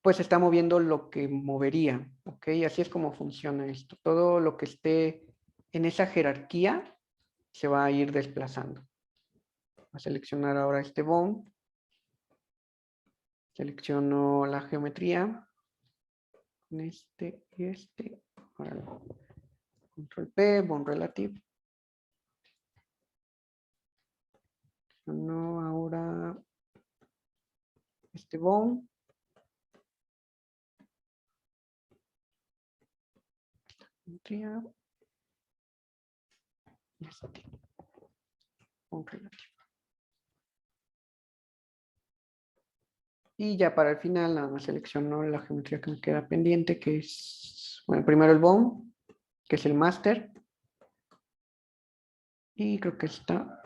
pues está moviendo lo que movería, ¿ok? Así es como funciona esto. Todo lo que esté en esa jerarquía se va a ir desplazando. Voy a seleccionar ahora este bone. Selecciono la geometría. Con este y este. Ahora Control P, Bone Relative. seleccionó ahora este bone. Este bone relativo. Y ya para el final nada más selecciono la geometría que me queda pendiente, que es, bueno, primero el bone, que es el master. Y creo que está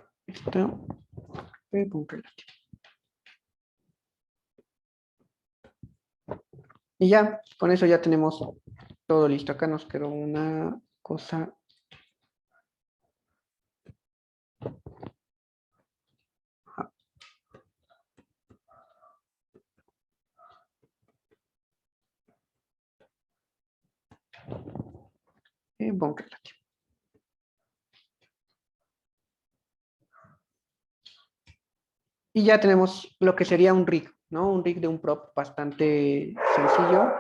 bone relativo. Y ya, con eso ya tenemos todo listo. Acá nos quedó una cosa. Bone relativo. Y ya tenemos lo que sería un rig, ¿no? Un rig de un prop bastante sencillo.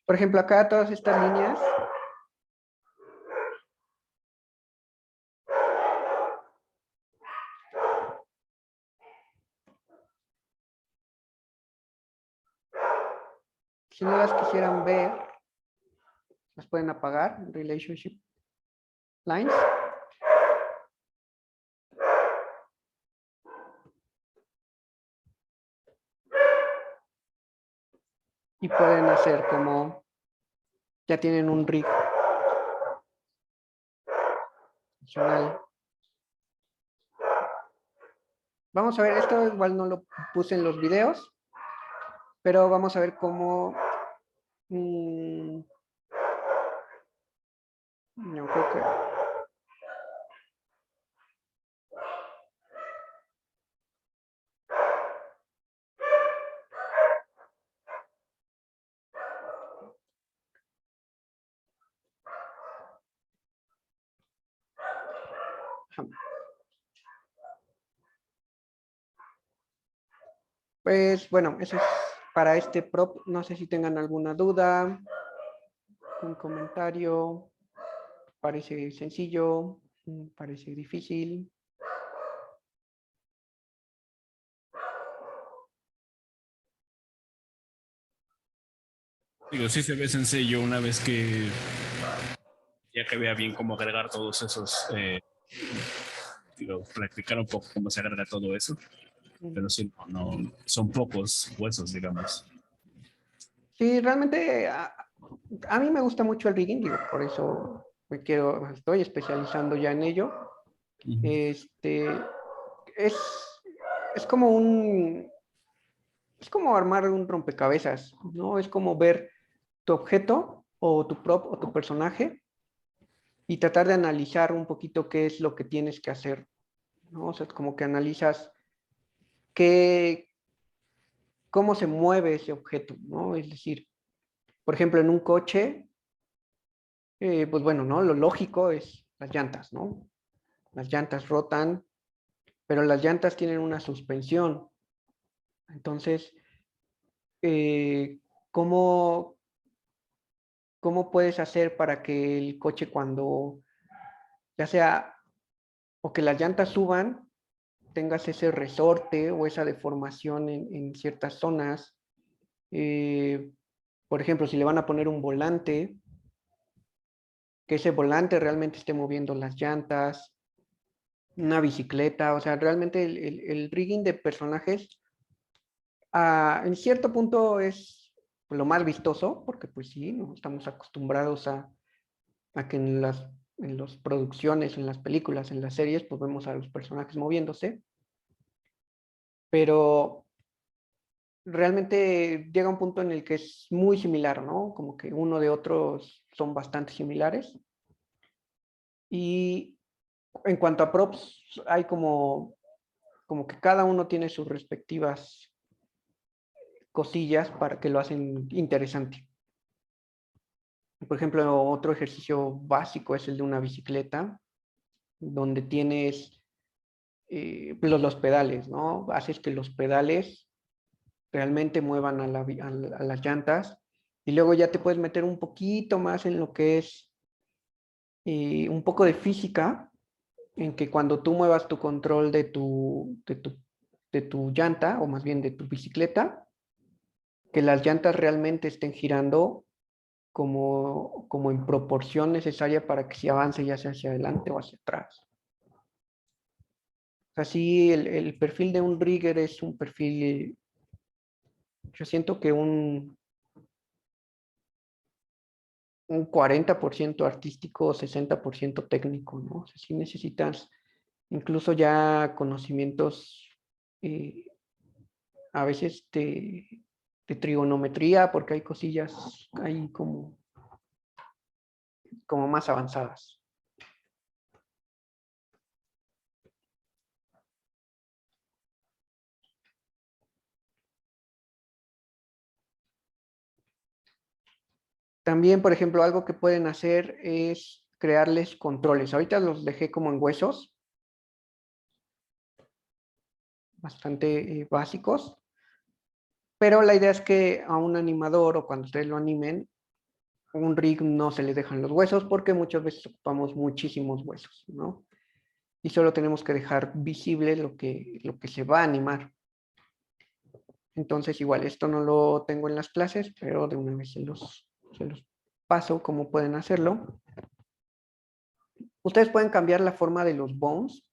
Por ejemplo, acá todas estas líneas. Si no las quisieran ver, las pueden apagar, relationship lines. Y pueden hacer como, ya tienen un rig funcional. Vamos a ver, esto igual no lo puse en los videos, pero vamos a ver cómo... no creo que... Pues bueno, eso es para este prop. No sé si tengan alguna duda, un comentario. Parece sencillo, parece difícil. Digo, sí se ve sencillo una vez que ya que vea bien cómo agregar todos esos, digo, practicar un poco cómo se agrega todo eso, pero sí, no, son pocos huesos, digamos. Sí, realmente a mí me gusta mucho el rigging, digo, por eso estoy especializando ya en ello. Es como es como armar un rompecabezas, ¿no? Es como ver tu objeto o tu prop o tu personaje y tratar de analizar un poquito qué es lo que tienes que hacer, ¿no? O sea, como que analizas cómo se mueve ese objeto, ¿no? Es decir, por ejemplo, en un coche, pues bueno, ¿no? Lo lógico es las llantas, ¿no? Las llantas rotan, pero las llantas tienen una suspensión. Entonces, eh, ¿cómo puedes hacer para que el coche cuando, ya sea, o que las llantas suban, tengas ese resorte o esa deformación en ciertas zonas? Por ejemplo, si le van a poner un volante, que ese volante realmente esté moviendo las llantas, una bicicleta, o sea, realmente el rigging de personajes en cierto punto es lo más vistoso, porque pues sí, ¿no? Estamos acostumbrados a que en las producciones, en las películas, en las series, pues vemos a los personajes moviéndose, pero realmente llega un punto en el que es muy similar, ¿no? Como que uno de otros son bastante similares. Y en cuanto a props, hay como que cada uno tiene sus respectivas cosillas para que lo hacen interesante. Por ejemplo, otro ejercicio básico es el de una bicicleta, donde tienes los pedales, ¿no? Haces que los pedales realmente muevan a las llantas Y luego ya te puedes meter un poquito más en lo que es un poco de física, en que cuando tú muevas tu control de tu llanta, o más bien de tu bicicleta, que las llantas realmente estén girando como en proporción necesaria para que se avance ya sea hacia adelante o hacia atrás. Así el perfil de un rigger es un perfil, yo siento que un 40% artístico, 60% técnico, ¿no? O sea, sí necesitas incluso ya conocimientos a veces de trigonometría, porque hay cosillas ahí como más avanzadas. También, por ejemplo, algo que pueden hacer es crearles controles. Ahorita los dejé como en huesos, bastante básicos, pero la idea es que a un animador o cuando ustedes lo animen, un rig no se le dejan los huesos porque muchas veces ocupamos muchísimos huesos, ¿no? Y solo tenemos que dejar visible lo que se va a animar. Entonces, igual, esto no lo tengo en las clases, pero de una vez se los paso cómo pueden hacerlo. Ustedes pueden cambiar la forma de los bones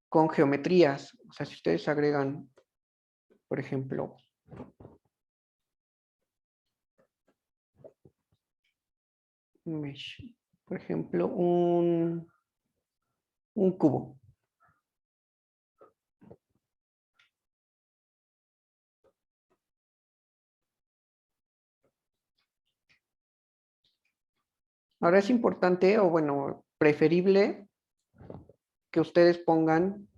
con geometrías. O sea, si ustedes agregan, por ejemplo, mesh, por ejemplo, un cubo. Ahora es importante, o bueno, preferible que ustedes pongan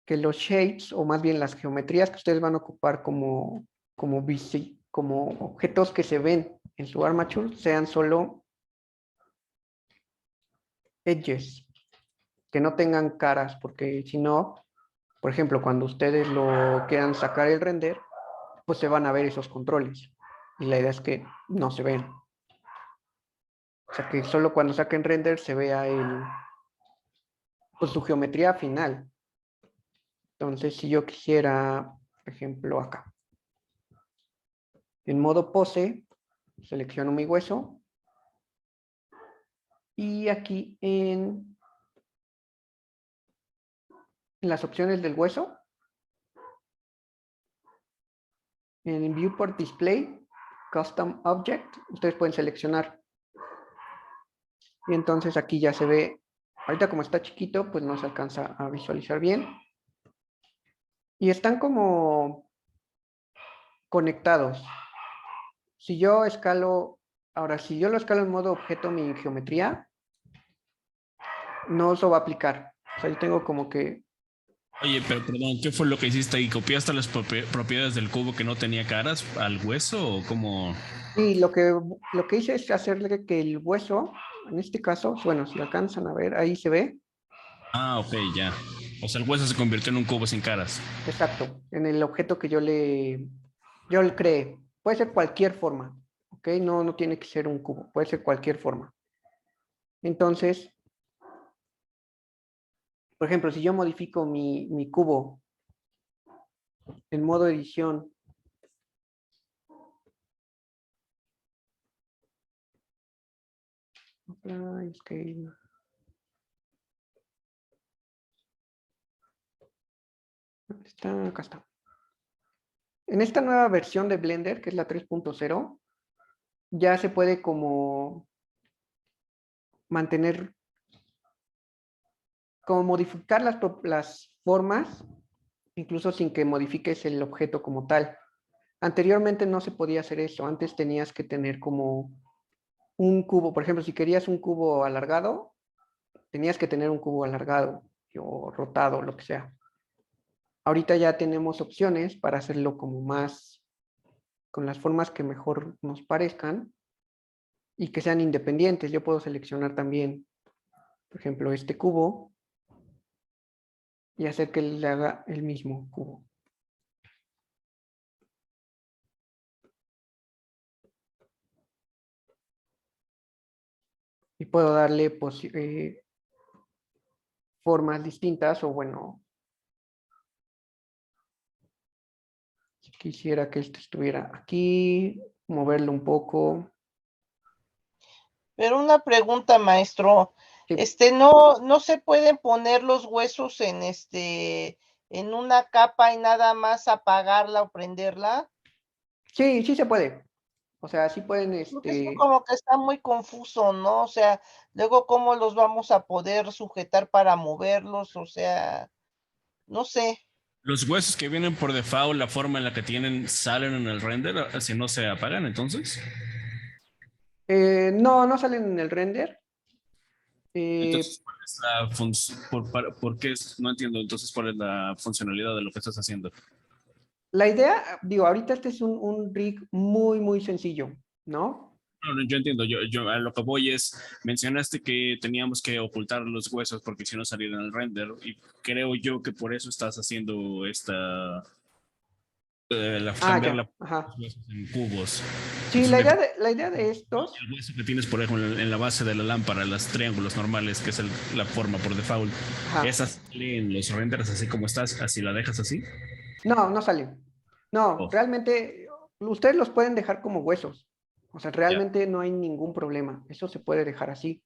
que los shapes, o más bien las geometrías que ustedes van a ocupar como objetos que se ven en su armature, sean solo edges, que no tengan caras, porque si no, por ejemplo, cuando ustedes lo quieran sacar el render, pues se van a ver esos controles. Y la idea es que no se ven. O sea, que solo cuando saquen render se vea pues su geometría final. Entonces, si yo quisiera, por ejemplo, acá, en modo pose, selecciono mi hueso. Y aquí en las opciones del hueso, en Viewport Display, Custom Object, ustedes pueden seleccionar. Y entonces aquí ya se ve, ahorita como está chiquito, pues no se alcanza a visualizar bien. Y están como conectados. Si yo escalo, ahora si yo lo escalo en modo objeto mi geometría, no se va a aplicar. O sea, yo tengo como que... Oye, pero perdón, ¿qué fue lo que hiciste ahí? ¿Copiaste las propiedades del cubo que no tenía caras al hueso o cómo? Y lo que hice es hacerle que el hueso, en este caso, bueno, si alcanzan a ver, ahí se ve. Ah, ok, ya. O sea, el hueso se convirtió en un cubo sin caras. Exacto, en el objeto que yo le creé. Puede ser cualquier forma, ¿ok? No tiene que ser un cubo, puede ser cualquier forma. Entonces, por ejemplo, si yo modifico mi cubo en modo edición, acá está. En esta nueva versión de Blender, que es la 3.0, ya se puede como mantener, como modificar las formas, incluso sin que modifiques el objeto como tal. Anteriormente no se podía hacer eso, antes tenías que tener como un cubo, por ejemplo, si querías un cubo alargado, tenías que tener un cubo alargado o rotado, lo que sea. Ahorita ya tenemos opciones para hacerlo como más, con las formas que mejor nos parezcan y que sean independientes. Yo puedo seleccionar también, por ejemplo, este cubo y hacer que le haga el mismo cubo. y puedo darle formas distintas o bueno, si quisiera que este estuviera aquí, moverlo un poco. Pero una pregunta, maestro. Sí. No se pueden poner los huesos en una capa y nada más apagarla o prenderla. Sí, sí se puede. O sea, sí pueden, Porque eso como que está muy confuso, ¿no? O sea, luego cómo los vamos a poder sujetar para moverlos, o sea, no sé. Los huesos que vienen por default, la forma en la que tienen, salen en el render, si no se apagan, entonces. no, no salen en el render. Entonces, ¿cuál es la función? ¿Por qué no entiendo entonces cuál es la funcionalidad de lo que estás haciendo? La idea, digo, ahorita este es un rig muy, muy sencillo, ¿no? No, yo entiendo, yo a lo que voy es, mencionaste que teníamos que ocultar los huesos porque si no salían en el render y creo yo que por eso estás haciendo cambiar Ya, los ajá. huesos en cubos. Sí, Entonces, la idea de estos, el hueso que tienes, por ejemplo, en la base de la lámpara, los triángulos normales, que es la forma por default, ajá, esas salen los renders así como estás, así la dejas así. no, no salen. No, Oh, realmente, ustedes los pueden dejar como huesos. O sea, ya. realmente no hay ningún problema. Eso se puede dejar así.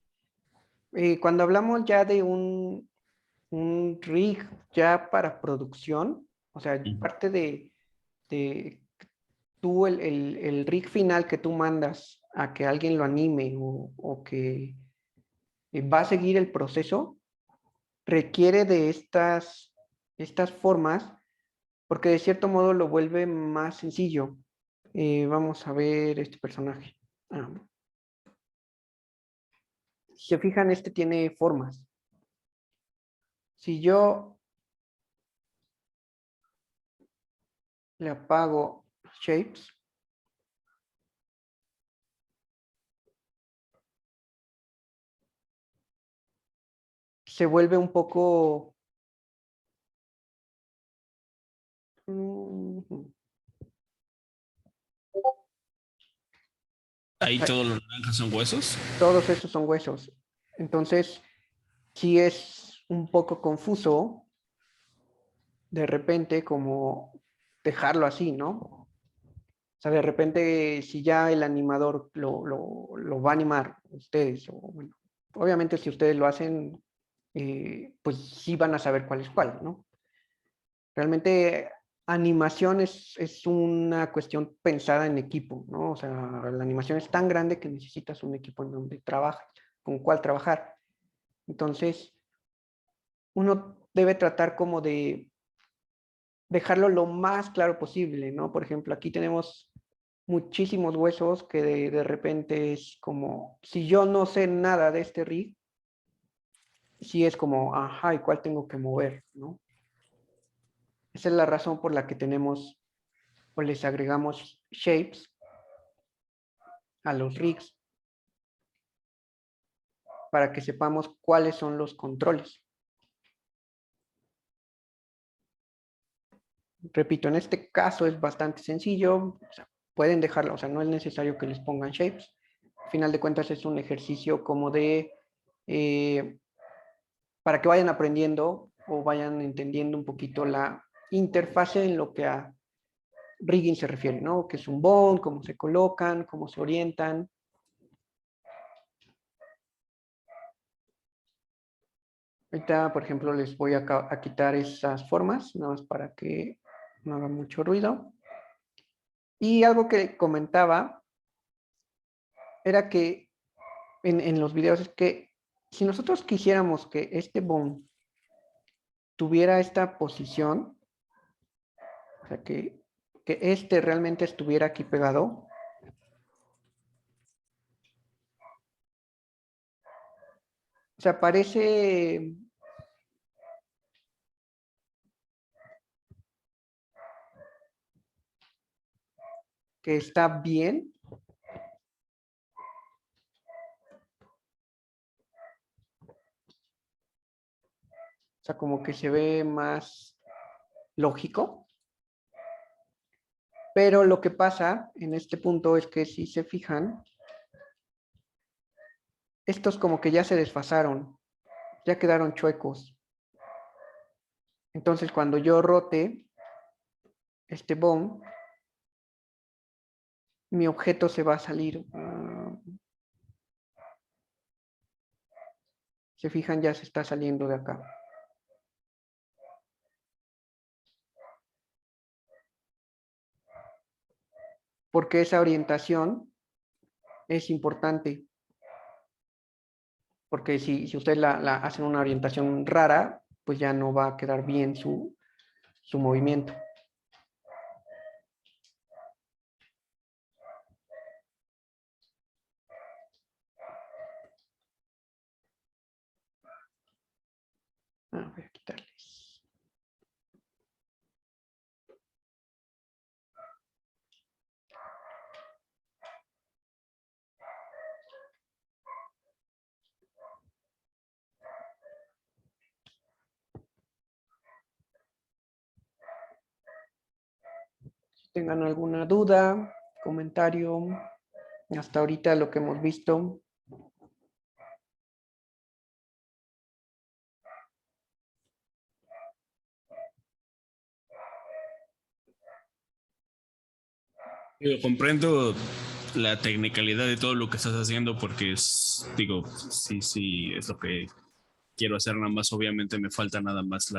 Cuando hablamos ya de un rig ya para producción, o sea, Ujú. parte de tú, el rig final que tú mandas a que alguien lo anime o que va a seguir el proceso, requiere de estas formas, porque de cierto modo lo vuelve más sencillo. Vamos a ver este personaje. Ah, si se fijan, este tiene formas. Si yo le apago shapes, se vuelve un poco... Ahí todos los naranjas son huesos. todos estos son huesos. Entonces, sí es un poco confuso de repente como dejarlo así, ¿no? O sea, de repente, si ya el animador lo va a animar ustedes, o bueno, obviamente si ustedes lo hacen, pues sí van a saber cuál es cuál, ¿no? Realmente animación es una cuestión pensada en equipo, ¿no? O sea, la animación es tan grande que necesitas un equipo en donde trabajas, con cuál trabajar. Entonces, uno debe tratar como de dejarlo lo más claro posible, ¿no? Por ejemplo, aquí tenemos muchísimos huesos que de repente es como, si yo no sé nada de este rig, sí es como, ajá, ¿y cuál tengo que mover, no? Esa es la razón por la que tenemos o les agregamos shapes a los rigs para que sepamos cuáles son los controles. Repito, en este caso es bastante sencillo, o sea, pueden dejarlo, o sea, no es necesario que les pongan shapes. Al final de cuentas es un ejercicio como de, para que vayan aprendiendo o vayan entendiendo un poquito la interfase en lo que a rigging se refiere, ¿no? ¿Qué es un bond? ¿Cómo se colocan? ¿Cómo se orientan? Ahorita, por ejemplo, les voy a quitar esas formas, nada más para que no haga mucho ruido. Y algo que comentaba era que en los videos es que si nosotros quisiéramos que este bone tuviera esta posición, o sea, que este realmente estuviera aquí pegado, o sea, parece que está bien. O sea, como que se ve más lógico. Pero lo que pasa en este punto es que si se fijan, estos como que ya se desfasaron, ya quedaron chuecos. Entonces, cuando yo rote este bone, mi objeto se va a salir. Se fijan, ya se está saliendo de acá. Porque esa orientación es importante. Porque si ustedes la hacen una orientación rara, pues ya no va a quedar bien su movimiento. Voy a quitarles. Si tengan alguna duda, comentario, hasta ahorita lo que hemos visto. Yo comprendo la tecnicalidad de todo lo que estás haciendo porque es, digo, sí, es lo que quiero hacer, nada más obviamente me falta nada más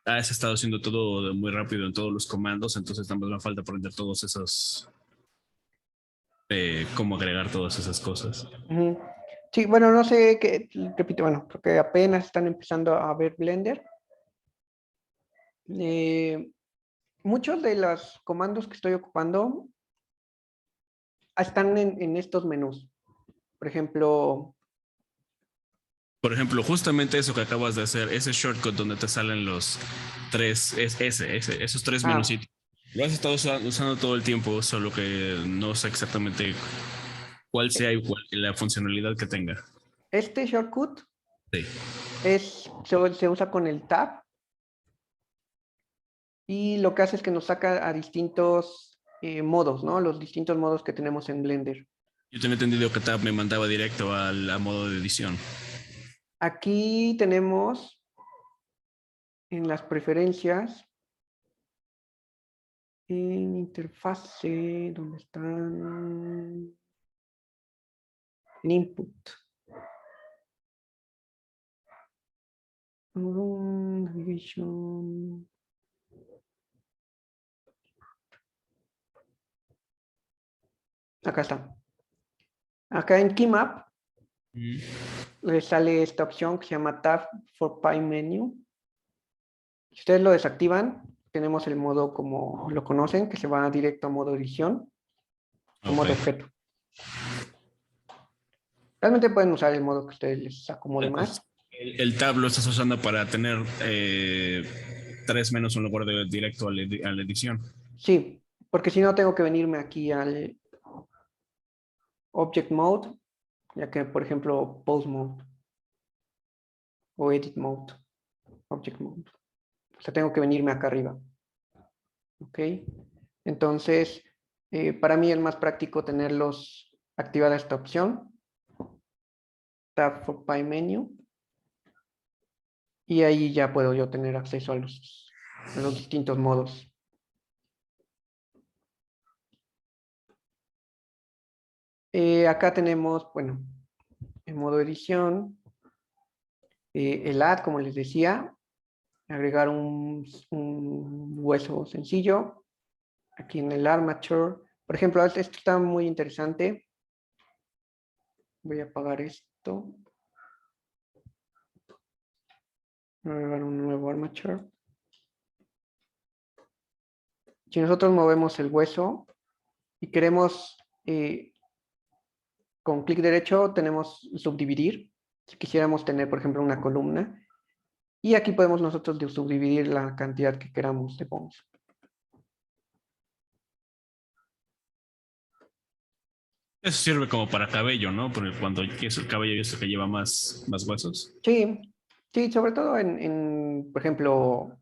has estado haciendo todo muy rápido en todos los comandos, entonces nada más me falta aprender todos esos, cómo agregar todas esas cosas. Ujú. Sí, bueno, no sé qué, repito, bueno, creo que apenas están empezando a ver Blender. Muchos de los comandos que estoy ocupando están en estos menús. Por ejemplo, Justamente eso que acabas de hacer, ese shortcut donde te salen los tres, esos tres menucitos. Lo has estado usando todo el tiempo, solo que no sé exactamente cuál sea y la funcionalidad que tenga. este shortcut Sí. se usa con el tab y lo que hace es que nos saca a distintos modos, ¿no? Los distintos modos que tenemos en Blender. Yo tenía entendido que Tab me mandaba directo a modo de edición. Aquí tenemos en las preferencias, en interfase, ¿dónde están? En input. Navigation. Acá está. Acá en Keymap le sale esta opción que se llama Tab for Pie Menu. Si ustedes lo desactivan, tenemos el modo como lo conocen, que se va directo a modo edición o modo objeto. Realmente pueden usar el modo que ustedes les acomode más. El tab lo estás usando para tener 3 menús en lugar de directo a la edición. Sí, porque si no tengo que venirme aquí al Object Mode, ya que por ejemplo Pose Mode o Edit Mode, Object Mode. O sea, tengo que venirme acá arriba. ¿Ok? Entonces, para mí es más práctico tenerlos activada esta opción. Tab for Pie Menu. Y ahí ya puedo yo tener acceso a los distintos modos. Acá tenemos, bueno, en modo edición, el add, como les decía, agregar un hueso sencillo. Aquí en el armature, por ejemplo, esto está muy interesante. Voy a apagar esto. Voy a agregar un nuevo armature. Si nosotros movemos el hueso y queremos, con clic derecho tenemos subdividir. Si quisiéramos tener, por ejemplo, una columna. Y aquí podemos nosotros subdividir la cantidad que queramos de bones. Eso sirve como para cabello, ¿no? Porque cuando es el cabello es el que lleva más huesos. Sí, sí, sobre todo por ejemplo,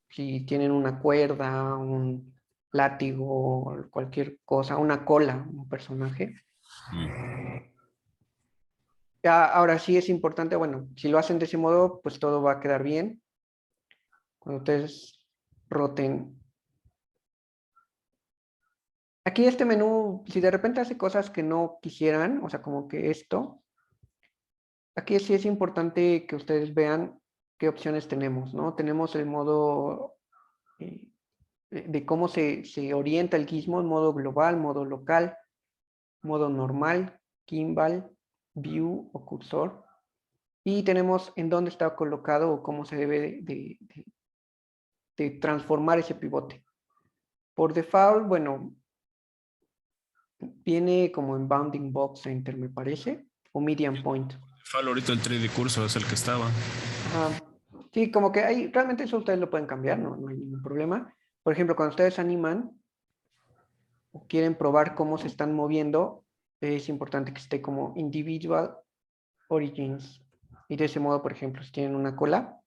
si tienen una cuerda, un látigo, cualquier cosa, una cola, un personaje. Ahora sí es importante, bueno, si lo hacen de ese modo, pues todo va a quedar bien. Cuando ustedes roten. Aquí este menú, si de repente hace cosas que no quisieran, o sea, como que esto, aquí sí es importante que ustedes vean qué opciones tenemos, ¿no? Tenemos el modo eh, de cómo se orienta el gizmo en modo global, modo local, modo normal, gimbal, view o cursor. Y tenemos en dónde está colocado o cómo se debe de transformar ese pivote. Por default, bueno, viene como en bounding box center, me parece, o median point. Ahorita el 3D curso es el que estaba. Ajá. Sí, como que hay, realmente eso ustedes lo pueden cambiar, no hay ningún problema. Por ejemplo, cuando ustedes animan o quieren probar cómo se están moviendo, es importante que esté como individual origins. Y de ese modo, por ejemplo, si tienen una cola,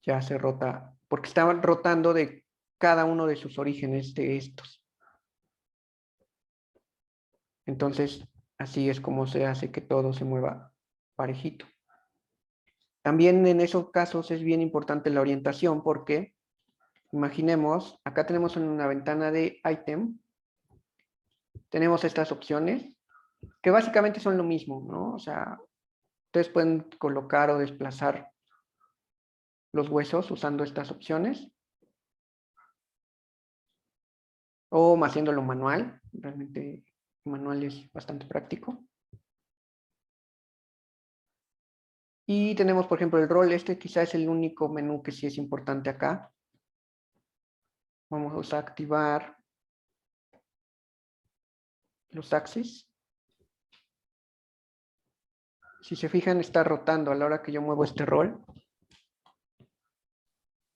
ya se rota, porque estaban rotando de cada uno de sus orígenes de estos. Entonces, así es como se hace que todo se mueva parejito. También en esos casos es bien importante la orientación porque, imaginemos, acá tenemos una ventana de item, tenemos estas opciones que básicamente son lo mismo, ¿no? O sea, ustedes pueden colocar o desplazar los huesos usando estas opciones o haciéndolo manual, realmente manual es bastante práctico. Y tenemos, por ejemplo, el rol, este quizá es el único menú que sí es importante acá. Vamos a activar los axis. Si se fijan, está rotando a la hora que yo muevo este rol.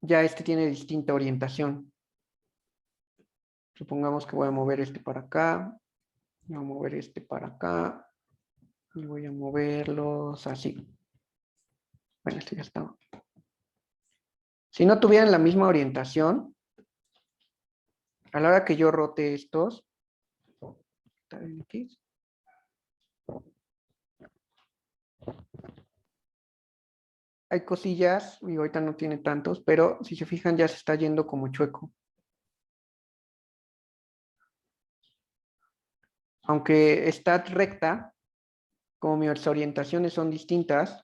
Ya este tiene distinta orientación. Supongamos que voy a mover este para acá. Voy a mover este para acá. Y voy a moverlos así. Bueno, esto ya está. Si no tuvieran la misma orientación, a la hora que yo rote estos, aquí, hay cosillas, y ahorita no tiene tantos, pero si se fijan ya se está yendo como chueco. Aunque está recta, como mis orientaciones son distintas,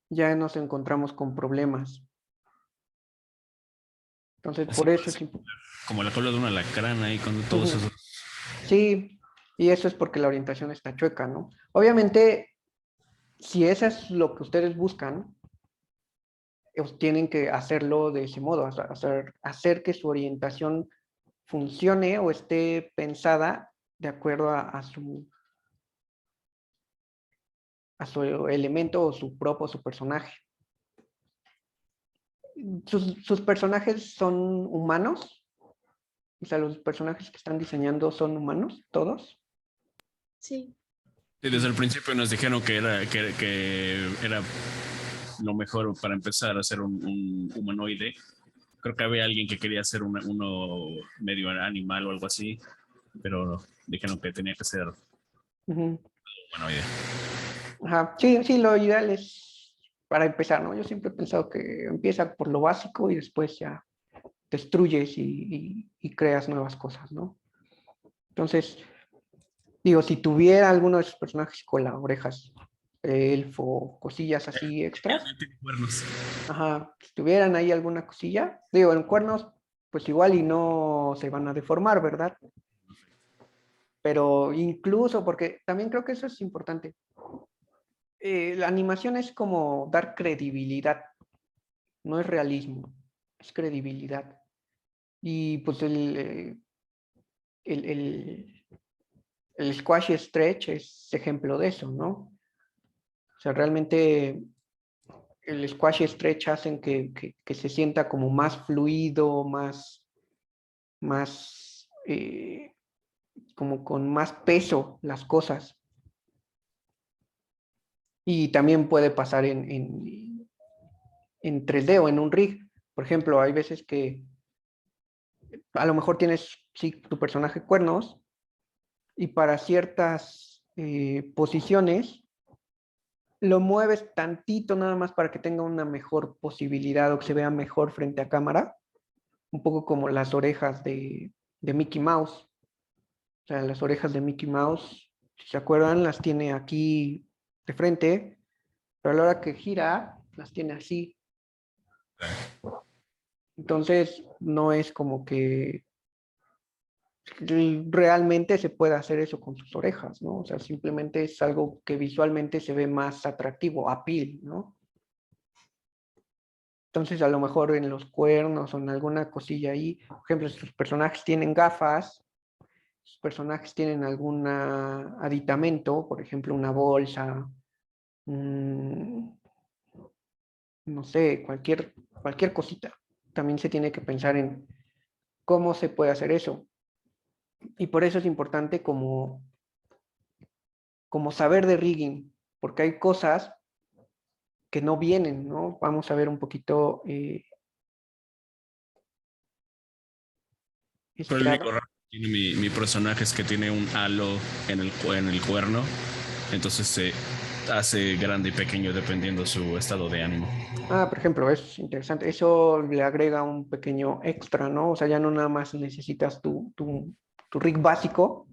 ya nos encontramos con problemas. Entonces, Así por eso parece es importante. como la cola de un alacrán ahí con todos esos. Sí, y eso es porque la orientación está chueca, ¿no? Obviamente, si eso es lo que ustedes buscan, tienen que hacerlo de ese modo, hacer que su orientación funcione o esté pensada de acuerdo a su elemento o su prop o su personaje. Sus personajes son humanos, o sea, los personajes que están diseñando son humanos, todos. Sí. Y desde el principio nos dijeron que era lo mejor para empezar a hacer un humanoide. Creo que había alguien que quería hacer uno medio animal o algo así, pero dijeron que tenía que ser humanoide. Ajá. Sí, sí, lo ideal es para empezar, ¿no? Yo siempre he pensado que empieza por lo básico y después ya destruyes y creas nuevas cosas, ¿no? Entonces, digo, si tuviera alguno de esos personajes con las orejas, elfo, cosillas así extras, Tiene cuernos. ajá, si tuvieran ahí alguna cosilla, digo, en cuernos, pues igual y no se van a deformar, ¿verdad? Pero incluso, porque también creo que eso es importante, la animación es como dar credibilidad, no es realismo, es credibilidad. Y pues el, el squash stretch es ejemplo de eso, ¿no? O sea, realmente el squash stretch hacen que se sienta como más fluido, más como con más peso las cosas. Y también puede pasar en 3D o en un rig. Por ejemplo, hay veces que a lo mejor tienes, sí, tu personaje cuernos, y para ciertas posiciones lo mueves tantito nada más para que tenga una mejor posibilidad o que se vea mejor frente a cámara, un poco como las orejas de Mickey Mouse. O sea, las orejas de Mickey Mouse, si se acuerdan, las tiene aquí de frente, pero a la hora que gira, las tiene así. Entonces, no es como que realmente se puede hacer eso con sus orejas, ¿no? O sea, simplemente es algo que visualmente se ve más atractivo, appeal, ¿no? Entonces, a lo mejor en los cuernos o en alguna cosilla ahí, por ejemplo, si sus personajes tienen gafas, sus personajes tienen algún aditamento, por ejemplo, una bolsa, no sé, cualquier cosita. También se tiene que pensar en cómo se puede hacer eso. Y por eso es importante como saber de rigging, porque hay cosas que no vienen, ¿no? Vamos a ver un poquito. Pero el único raro que tiene mi personaje es que tiene un halo en el cuerno, entonces se hace grande y pequeño dependiendo su estado de ánimo. Por ejemplo, es interesante. Eso le agrega un pequeño extra, ¿no? O sea, ya no nada más necesitas tu rig básico,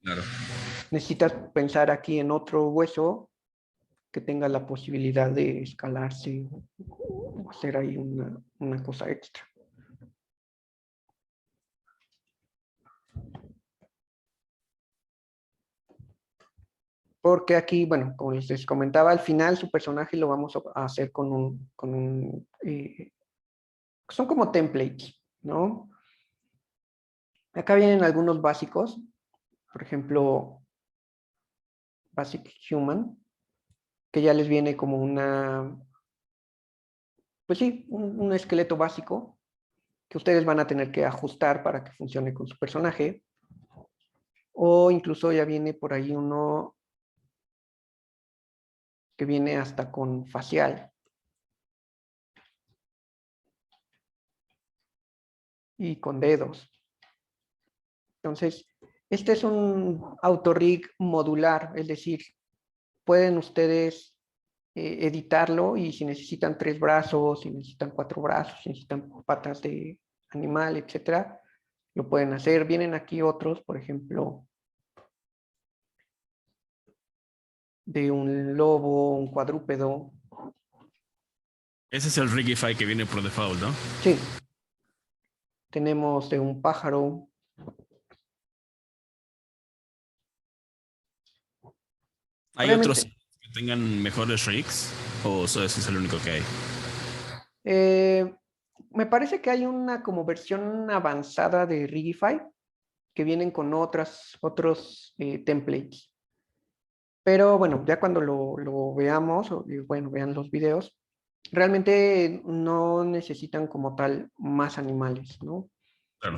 Claro. necesitas pensar aquí en otro hueso que tenga la posibilidad de escalarse o hacer ahí una cosa extra. Porque aquí, bueno, como les comentaba, al final su personaje lo vamos a hacer son como templates, ¿no? Acá vienen algunos básicos, por ejemplo, Basic Human, que ya les viene como pues sí, un esqueleto básico que ustedes van a tener que ajustar para que funcione con su personaje. O incluso ya viene por ahí uno que viene hasta con facial. Y con dedos. Entonces, este es un autorig modular, es decir, pueden ustedes editarlo y si necesitan 3 brazos, si necesitan 4 brazos, si necesitan patas de animal, etcétera, lo pueden hacer. Vienen aquí otros, por ejemplo, de un lobo, un cuadrúpedo. Ese es el Rigify que viene por default, ¿no? Sí. Tenemos de un pájaro. ¿Hay otros que tengan mejores rigs o ese es el único que hay? Me parece que hay una como versión avanzada de Rigify que vienen con otros templates. Pero bueno, ya cuando lo veamos, bueno, vean los videos, realmente no necesitan como tal más animales, ¿no? Claro.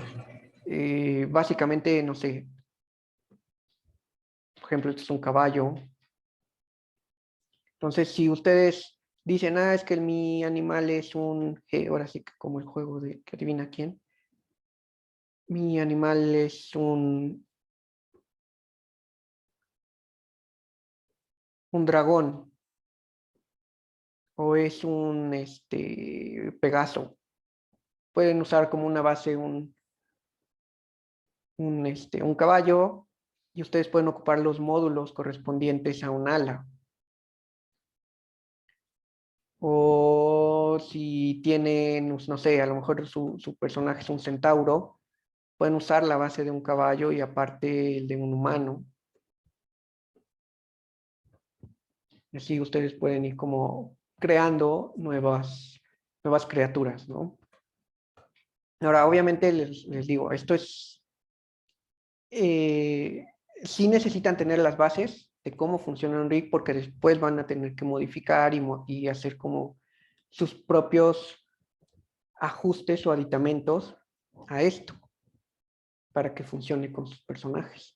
Básicamente, no sé, por ejemplo, este es un caballo. Entonces, si ustedes dicen, es que mi animal es ahora sí que como el juego de que adivina quién, mi animal es un dragón o es un Pegaso. Pueden usar como una base un caballo y ustedes pueden ocupar los módulos correspondientes a un ala. O si tienen, no sé, a lo mejor su personaje es un centauro, pueden usar la base de un caballo y aparte el de un humano. Y así ustedes pueden ir como creando nuevas criaturas, ¿no? Ahora, obviamente les digo, esto es sí necesitan tener las bases de cómo funciona un rig porque después van a tener que modificar y hacer como sus propios ajustes o aditamentos a esto para que funcione con sus personajes.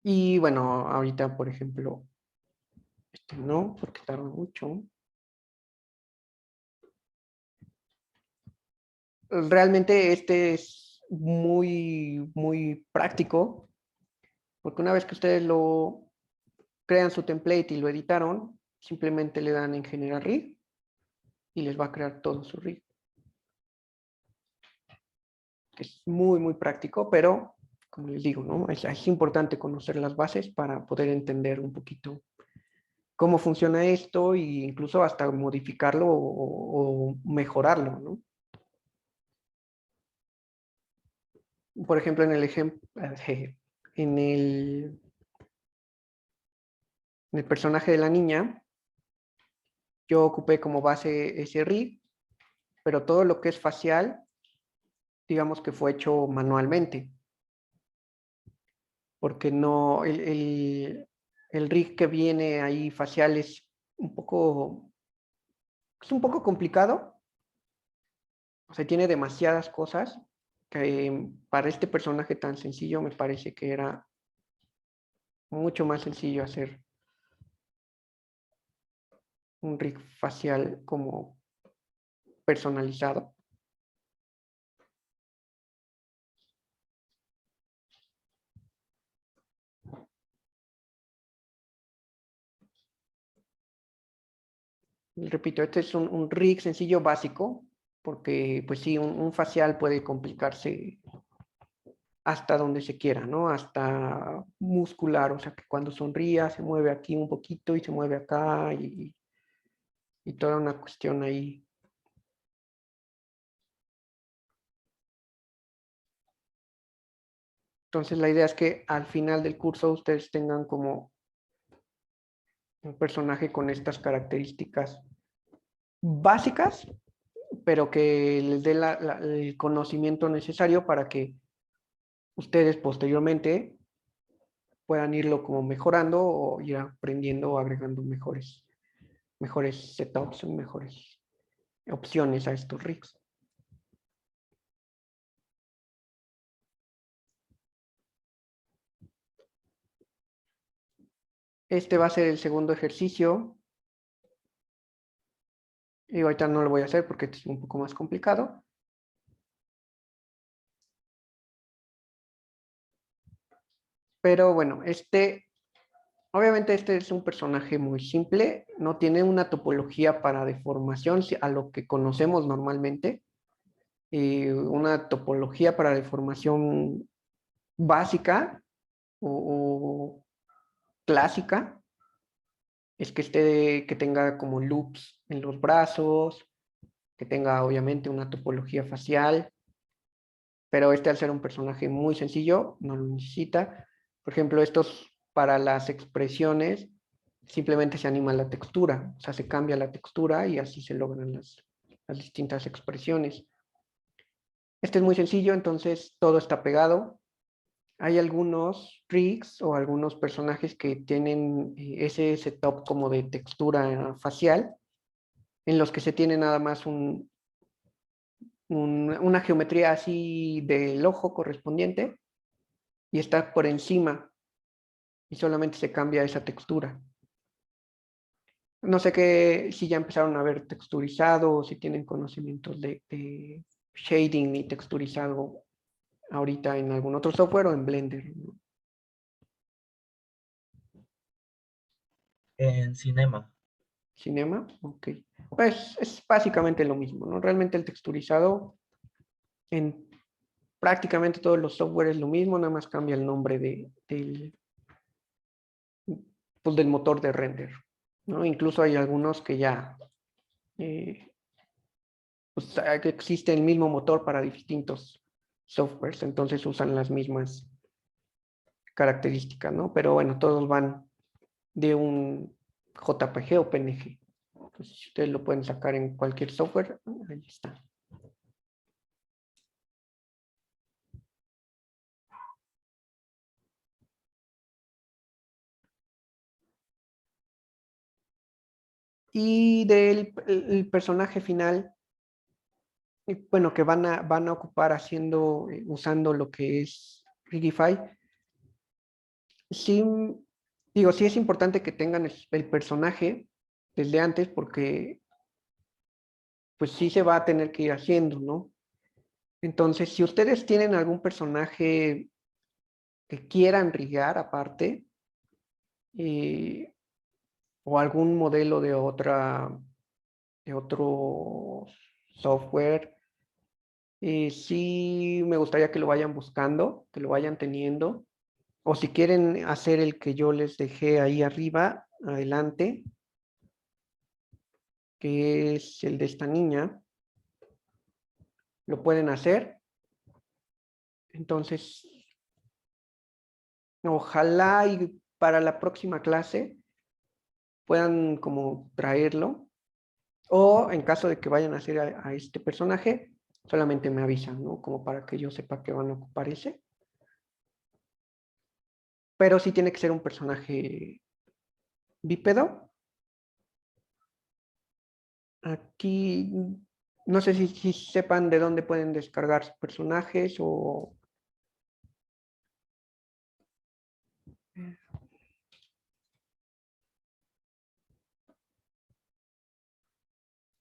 Y bueno, ahorita, por ejemplo, no, porque tarda mucho. Realmente este es muy práctico, porque una vez que ustedes lo crean su template y lo editaron, simplemente le dan en generar rig y les va a crear todo su rig. Es muy práctico, pero como les digo, ¿no? Es importante conocer las bases para poder entender un poquito cómo funciona esto e incluso hasta modificarlo o mejorarlo, ¿no? Por ejemplo, en el ejemplo, en el personaje de la niña, yo ocupé como base ese rig, pero todo lo que es facial, digamos que fue hecho manualmente, porque no, el rig que viene ahí facial es un poco complicado, o sea, tiene demasiadas cosas que para este personaje tan sencillo me parece que era mucho más sencillo hacer un rig facial como personalizado. Repito, este es un rig sencillo básico, porque pues sí, un facial puede complicarse hasta donde se quiera, ¿no? Hasta muscular, o sea, que cuando sonría se mueve aquí un poquito y se mueve acá y toda una cuestión ahí. Entonces la idea es que al final del curso ustedes tengan como un personaje con estas características básicas, pero que les dé el conocimiento necesario para que ustedes posteriormente puedan irlo como mejorando o ir aprendiendo o agregando mejores setups, mejores opciones a estos rigs. Este va a ser el segundo ejercicio. Y ahorita no lo voy a hacer porque este es un poco más complicado. Pero bueno, obviamente este es un personaje muy simple, no tiene una topología para deformación a lo que conocemos normalmente. Una topología para deformación básica o clásica es que tenga como loops en los brazos, que tenga obviamente una topología facial, pero al ser un personaje muy sencillo, no lo necesita. Por ejemplo, estos para las expresiones, simplemente se anima la textura, o sea, se cambia la textura y así se logran las distintas expresiones. Este es muy sencillo, entonces todo está pegado. Hay algunos rigs o algunos personajes que tienen ese setup como de textura facial, en los que se tiene nada más una geometría así del ojo correspondiente y está por encima y solamente se cambia esa textura. No sé si ya empezaron a ver texturizado o si tienen conocimientos de shading y texturizado ahorita en algún otro software o en Blender, ¿no? En Cinema. Cinema, ok. Pues es básicamente lo mismo, ¿no? Realmente el texturizado en prácticamente todos los softwares es lo mismo, nada más cambia el nombre pues del motor de render, ¿no? Incluso hay algunos que ya pues existe el mismo motor para distintos softwares, entonces usan las mismas características, ¿no? Pero bueno, todos van de un JPG o PNG. Entonces, si ustedes lo pueden sacar en cualquier software, ahí está. Y el personaje final, bueno, que van a ocupar usando lo que es Rigify. Sí, digo, sí es importante que tengan el personaje desde antes porque pues sí se va a tener que ir haciendo, ¿no? Entonces, si ustedes tienen algún personaje que quieran rigar aparte, o algún modelo de otro software, sí me gustaría que lo vayan buscando, que lo vayan teniendo. O si quieren hacer el que yo les dejé ahí arriba, adelante, que es el de esta niña, lo pueden hacer. Entonces, ojalá y para la próxima clase puedan como traerlo. O en caso de que vayan a hacer a este personaje, solamente me avisan, ¿no? Como para que yo sepa que van a ocupar ese. Pero sí tiene que ser un personaje bípedo. Aquí no sé si sepan de dónde pueden descargar personajes o...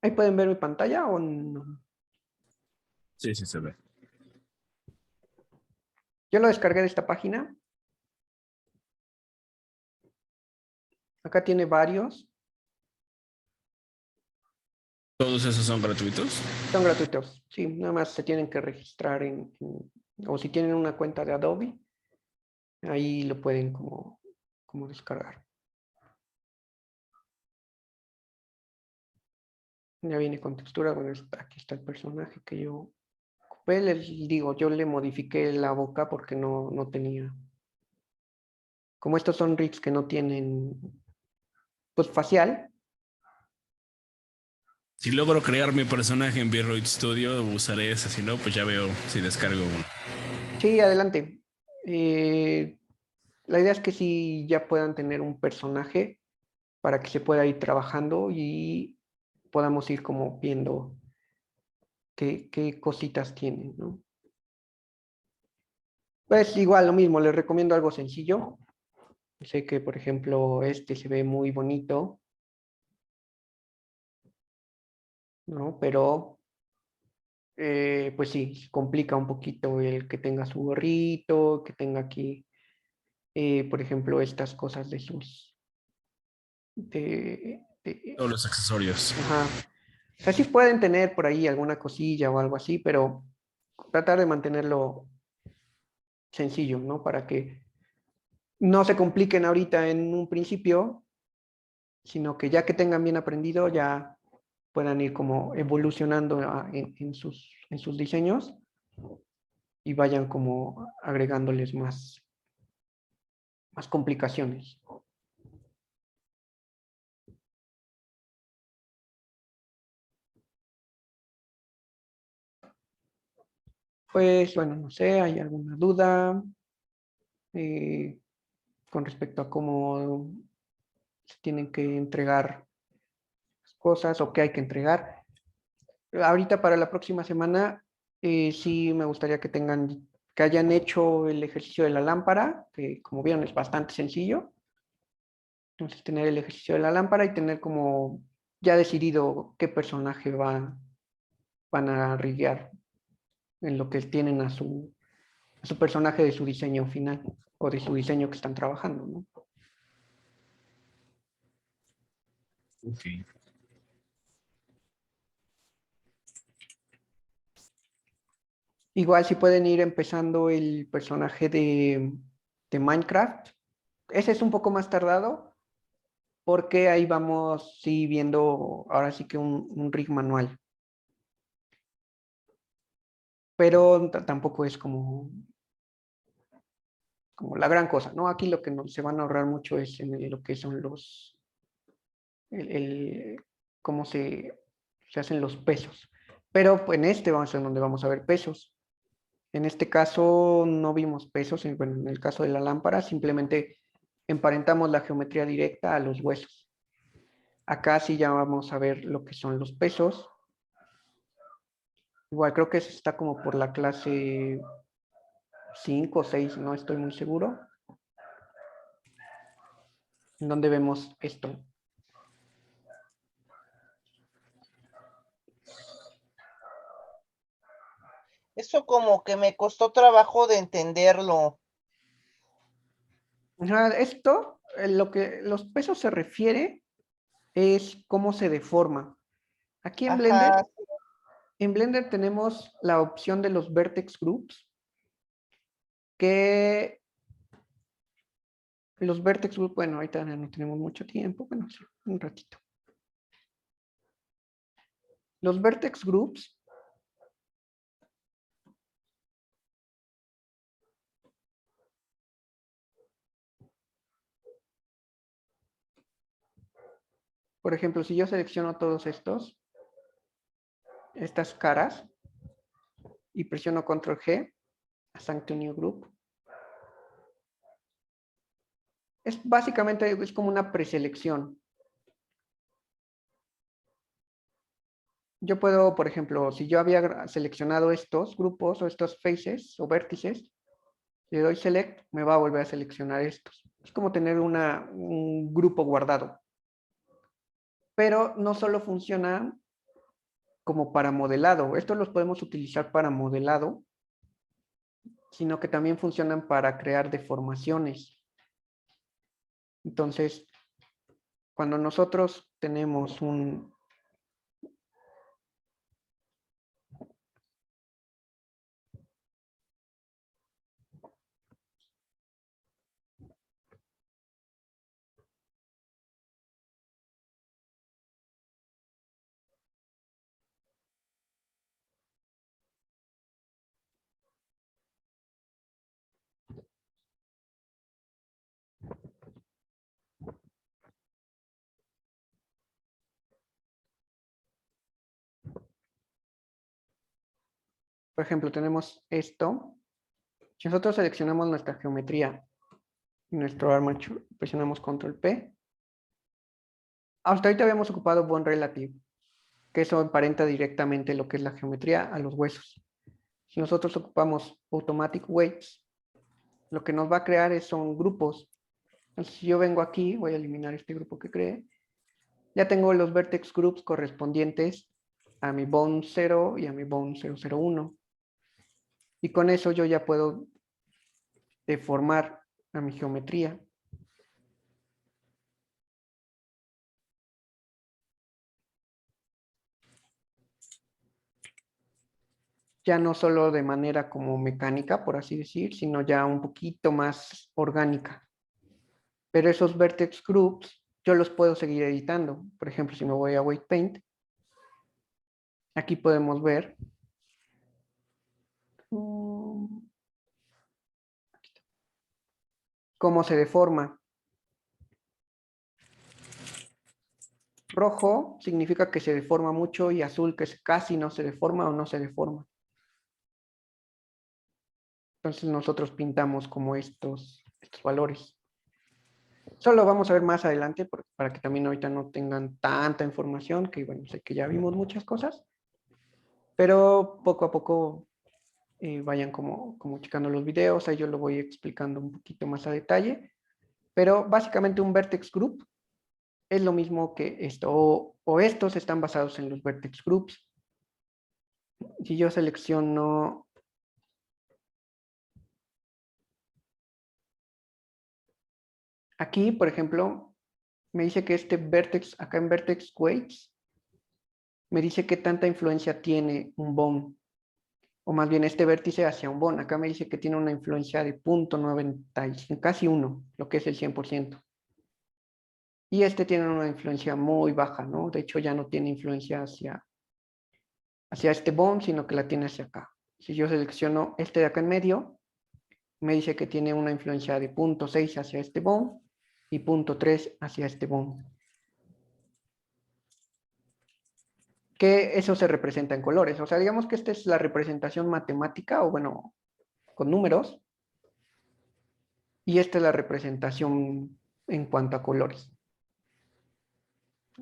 Ahí pueden ver mi pantalla o no. Sí, sí se ve. Yo lo descargué de esta página. Acá tiene varios. ¿Todos esos son gratuitos? Son gratuitos. Sí, nada más se tienen que registrar o si tienen una cuenta de Adobe, ahí lo pueden como descargar. Ya viene con textura. Bueno, aquí está el personaje que yo ocupé. Les digo, yo le modifiqué la boca porque no tenía. Como estos son rigs que no tienen, pues, facial. Si logro crear mi personaje en Vroid Studio, usaré ese. Si no, pues ya veo si descargo uno. Sí, adelante. La idea es que sí ya puedan tener un personaje para que se pueda ir trabajando y podamos ir como viendo qué cositas tienen, ¿no? Pues igual lo mismo, les recomiendo algo sencillo. Sé que, por ejemplo, este se ve muy bonito, ¿no? Pero, pues sí, complica un poquito el que tenga su gorrito, que tenga aquí, por ejemplo, estas cosas de sus... Todos los accesorios. Ajá. O sea, sí pueden tener por ahí alguna cosilla o algo así, pero tratar de mantenerlo sencillo, ¿no? Para que no se compliquen ahorita en un principio, sino que ya que tengan bien aprendido, ya puedan ir como evolucionando en sus diseños y vayan como agregándoles más complicaciones. Pues bueno, no sé, ¿hay alguna duda eh, con respecto a cómo se tienen que entregar cosas o qué hay que entregar? Ahorita para la próxima semana, sí me gustaría que hayan hecho el ejercicio de la lámpara, que como vieron es bastante sencillo. Entonces tener el ejercicio de la lámpara y tener como ya decidido qué personaje van a riguear en lo que tienen a su personaje de su diseño final o de su diseño que están trabajando, ¿no? Ok. Igual si pueden ir empezando el personaje de Minecraft. Ese es un poco más tardado porque ahí vamos sí viendo ahora sí que un rig manual. Pero tampoco es como la gran cosa, ¿no? Aquí lo que se van a ahorrar mucho es en lo que son cómo se hacen los pesos. Pero en este vamos a ser donde vamos a ver pesos. En este caso no vimos pesos, bueno, en el caso de la lámpara simplemente emparentamos la geometría directa a los huesos. Acá sí ya vamos a ver lo que son los pesos. Igual creo que está como por la clase 5 o 6, no estoy muy seguro. En donde vemos esto. Eso como que me costó trabajo de entenderlo. Esto, lo que los pesos se refiere es cómo se deforma. Aquí Ajá, en Blender tenemos la opción de los vertex groups, que los vertex groups, bueno, ahorita no tenemos mucho tiempo, bueno, un ratito. Los vertex groups por ejemplo, si yo selecciono todos estas caras, y presiono Control G, Assign to New Group, es básicamente es como una preselección. Yo puedo, por ejemplo, si yo había seleccionado estos grupos o estos faces o vértices, le doy Select, me va a volver a seleccionar estos. Es como tener un grupo guardado. Pero no solo funciona como para modelado. Estos los podemos utilizar para modelado, sino que también funcionan para crear deformaciones. Entonces, cuando nosotros tenemos por ejemplo, tenemos esto. Si nosotros seleccionamos nuestra geometría y nuestro armature, presionamos Control P. Hasta ahorita habíamos ocupado Bone Relative, que eso emparenta directamente lo que es la geometría a los huesos. Si nosotros ocupamos Automatic Weights, lo que nos va a crear son grupos. Entonces, si yo vengo aquí, voy a eliminar este grupo que creé, ya tengo los vertex groups correspondientes a mi Bone 0 y a mi Bone 001. Y con eso yo ya puedo deformar a mi geometría. Ya no solo de manera como mecánica, por así decir, sino ya un poquito más orgánica. Pero esos vertex groups yo los puedo seguir editando. Por ejemplo, si me voy a Weight Paint, aquí podemos ver cómo se deforma. Rojo significa que se deforma mucho y azul que casi no se deforma o no se deforma. Entonces nosotros pintamos como estos valores. Solo vamos a ver más adelante para que también ahorita no tengan tanta información, que bueno, sé que ya vimos muchas cosas, pero poco a poco vayan como checando los videos, ahí yo lo voy explicando un poquito más a detalle, pero básicamente un vertex group es lo mismo que esto, o estos están basados en los vertex groups. Si yo selecciono aquí, por ejemplo, me dice que este vertex, acá en vertex weights, me dice qué tanta influencia tiene un bone, o más bien este vértice hacia un bone. Acá me dice que tiene una influencia de 0.95, casi 1, lo que es el 100%. Y este tiene una influencia muy baja, ¿no? De hecho, ya no tiene influencia hacia este bone, sino que la tiene hacia acá. Si yo selecciono este de acá en medio, me dice que tiene una influencia de 0.6 hacia este bone y 0.3 hacia este bone. Que eso se representa en colores. O sea, digamos que esta es la representación matemática, o bueno, con números. Y esta es la representación en cuanto a colores.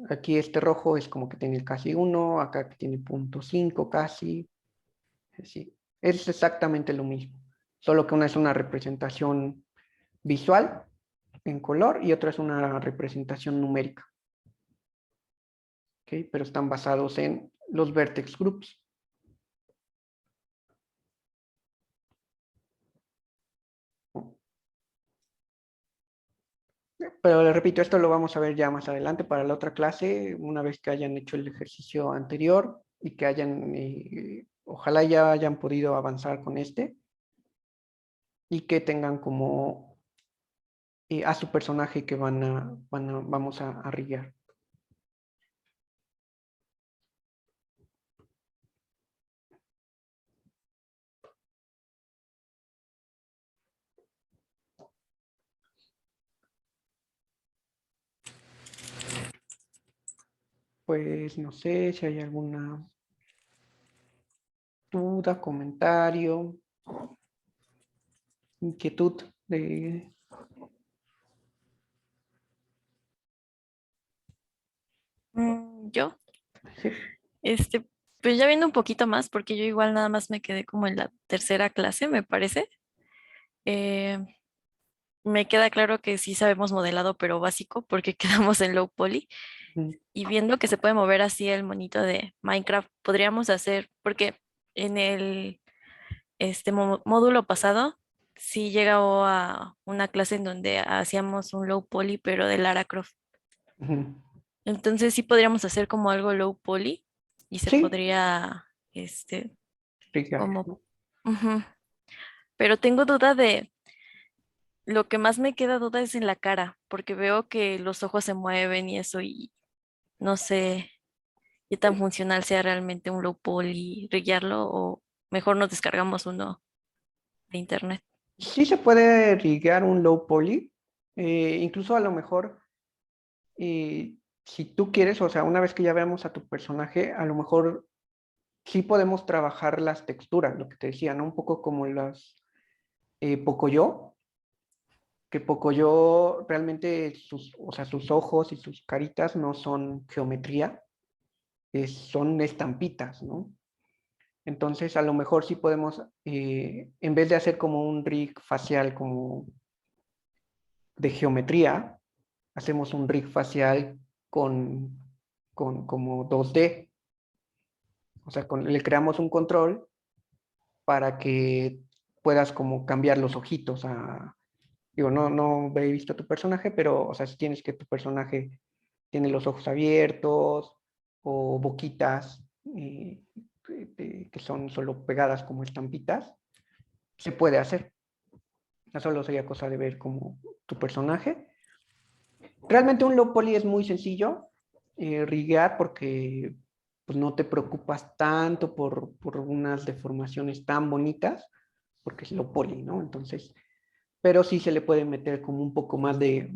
Aquí este rojo es como que tiene casi 1, acá que tiene 0.5 casi. Sí, es exactamente lo mismo. Solo que una es una representación visual en color y otra es una representación numérica. ¿Okay? Pero están basados en los vertex groups. Pero les repito, esto lo vamos a ver ya más adelante para la otra clase, una vez que hayan hecho el ejercicio anterior y que hayan, ojalá ya hayan podido avanzar con este y que tengan como a su personaje que vamos a rillar. Pues no sé si hay alguna duda, comentario, inquietud de... Yo, Sí. pues ya viendo un poquito más, porque yo igual nada más me quedé como en la tercera clase, me parece. Eh, Me queda claro que sí sabemos modelado, pero básico, porque quedamos en low poly. Mm, Y viendo que se puede mover así el monito de Minecraft, podríamos hacer, porque en el módulo pasado sí llegó a una clase en donde hacíamos un low poly, pero de Lara Croft. ujú. Entonces sí podríamos hacer como algo low poly y se Sí, podría, rillar, como, ¿no? ujú. Pero tengo duda de, lo que más me queda duda es en la cara, porque veo que los ojos se mueven y eso, y no sé qué tan funcional sea realmente un low poly, rillarlo, o mejor nos descargamos uno de internet. Sí se puede rillar un low poly, incluso a lo mejor, si tú quieres, o sea, una vez que ya veamos a tu personaje, a lo mejor sí podemos trabajar las texturas, lo que te decía, ¿no? Un poco como las Pocoyo, que Pocoyo realmente o sea, sus ojos y sus caritas no son geometría, son estampitas, ¿no? Entonces, a lo mejor sí podemos, en vez de hacer como un rig facial como de geometría, hacemos un rig facial con como 2D. O sea, le creamos un control para que puedas como cambiar los ojitos. Digo, no he visto a tu personaje, pero, o sea, si tienes que tu personaje tiene los ojos abiertos o boquitas que son solo pegadas como estampitas, se puede hacer. No solo sería cosa de ver como tu personaje. Realmente un low poly es muy sencillo, riguear porque pues, no te preocupas tanto por unas deformaciones tan bonitas, porque es low poly, ¿no? Entonces, pero sí se le puede meter como un poco más de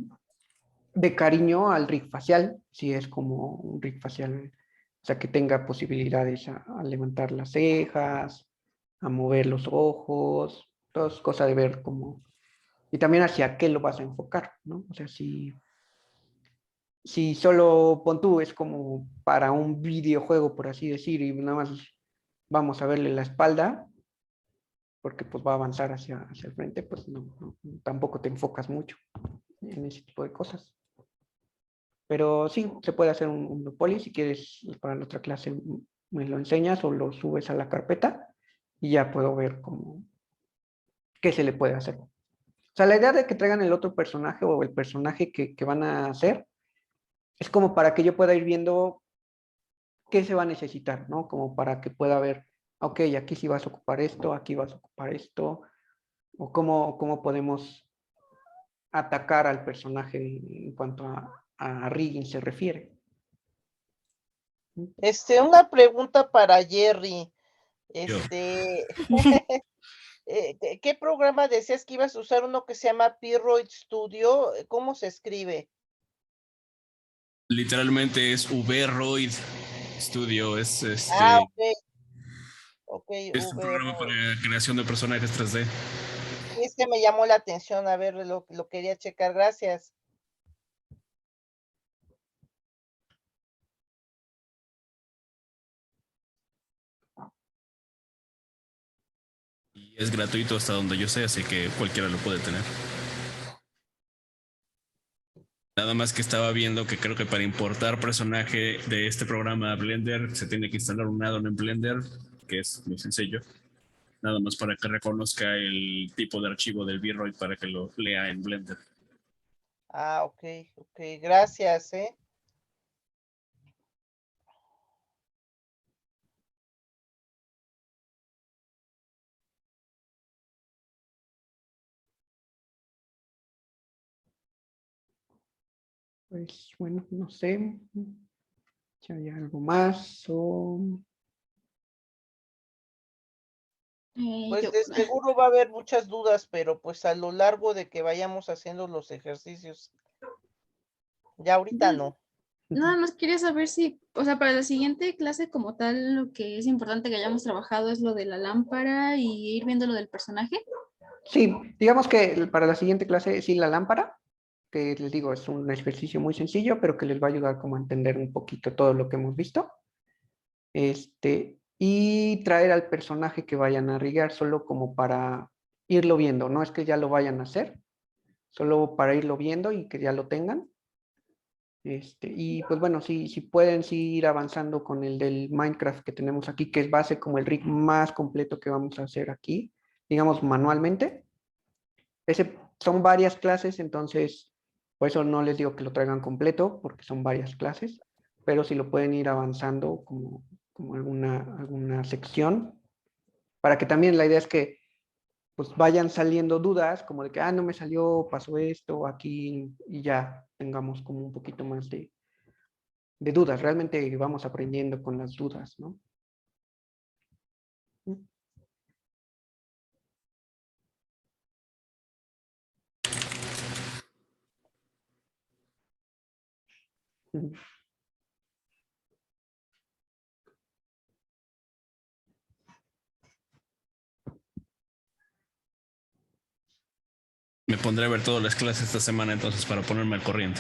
cariño al rig facial, si es como un rig facial, o sea, que tenga posibilidades a levantar las cejas, a mover los ojos, todo es cosa de ver cómo, y también hacia qué lo vas a enfocar, ¿no? O sea, si solo pon tú es como para un videojuego, por así decir, y nada más vamos a verle la espalda, porque pues va a avanzar hacia el frente, pues tampoco te enfocas mucho en ese tipo de cosas. Pero sí, se puede hacer un poli, si quieres para la otra clase me lo enseñas o lo subes a la carpeta y ya puedo ver cómo, qué se le puede hacer. O sea, la idea de que traigan el otro personaje o el personaje que van a hacer es como para que yo pueda ir viendo qué se va a necesitar, ¿no? Como para que pueda ver, ok, aquí sí vas a ocupar esto, aquí vas a ocupar esto, o cómo podemos atacar al personaje en cuanto a rigging se refiere. Una pregunta para Jerry. Yo. ¿Qué programa decías que ibas a usar? Uno que se llama P-Roid Studio. ¿Cómo se escribe? Literalmente es VRoid Studio, Ok, es un programa para creación de personajes 3D. Sí, es que me llamó la atención, a ver, lo quería checar, gracias. Y es gratuito hasta donde yo sé, así que cualquiera lo puede tener. Nada más que estaba viendo que creo que para importar personaje de este programa a Blender se tiene que instalar un add-on en Blender, que es muy sencillo. Nada más para que reconozca el tipo de archivo del VRoid para que lo lea en Blender. Ah, ok, ok, gracias, ¿eh? Pues bueno, no sé si hay algo más o... Pues de seguro va a haber muchas dudas, pero pues a lo largo de que vayamos haciendo los ejercicios, ya ahorita no. Nada más quería saber si, o sea, para la siguiente clase como tal, lo que es importante que hayamos trabajado es lo de la lámpara y ir viendo lo del personaje. Sí, digamos que para la siguiente clase, sí, la lámpara, que les digo, es un ejercicio muy sencillo, pero que les va a ayudar como a entender un poquito todo lo que hemos visto. Y traer al personaje que vayan a rigar solo como para irlo viendo, no es que ya lo vayan a hacer, solo para irlo viendo y que ya lo tengan. Y pues bueno, si pueden sí ir avanzando con el del Minecraft que tenemos aquí, que es base como el rig más completo que vamos a hacer aquí, digamos manualmente. Son varias clases, entonces por eso no les digo que lo traigan completo, porque son varias clases, pero si lo pueden ir avanzando como alguna sección, para que también la idea es que pues vayan saliendo dudas, como de que, no me salió, pasó esto, aquí, y ya tengamos como un poquito más de dudas. Realmente vamos aprendiendo con las dudas, ¿no? Me pondré a ver todas las clases esta semana entonces para ponerme al corriente.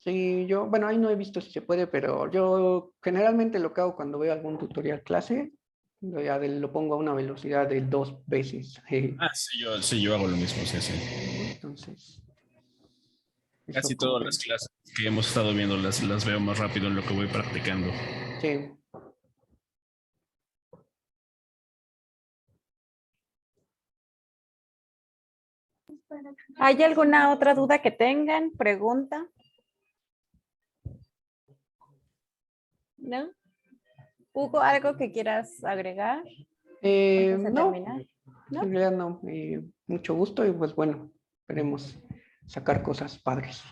Sí, bueno, ahí no he visto si se puede, pero yo generalmente lo que hago cuando veo algún tutorial clase, lo pongo a una velocidad de 2 veces. Sí, yo hago lo mismo, sí, sí. Entonces, eso Casi como todas que, las clases que hemos estado viendo las veo más rápido en lo que voy practicando. sí. ¿Hay alguna otra duda que tengan? ¿Pregunta? ¿No? Hugo, ¿algo que quieras agregar antes de No, terminar? ¿No? en realidad no. Mucho gusto y pues bueno, esperemos sacar cosas padres.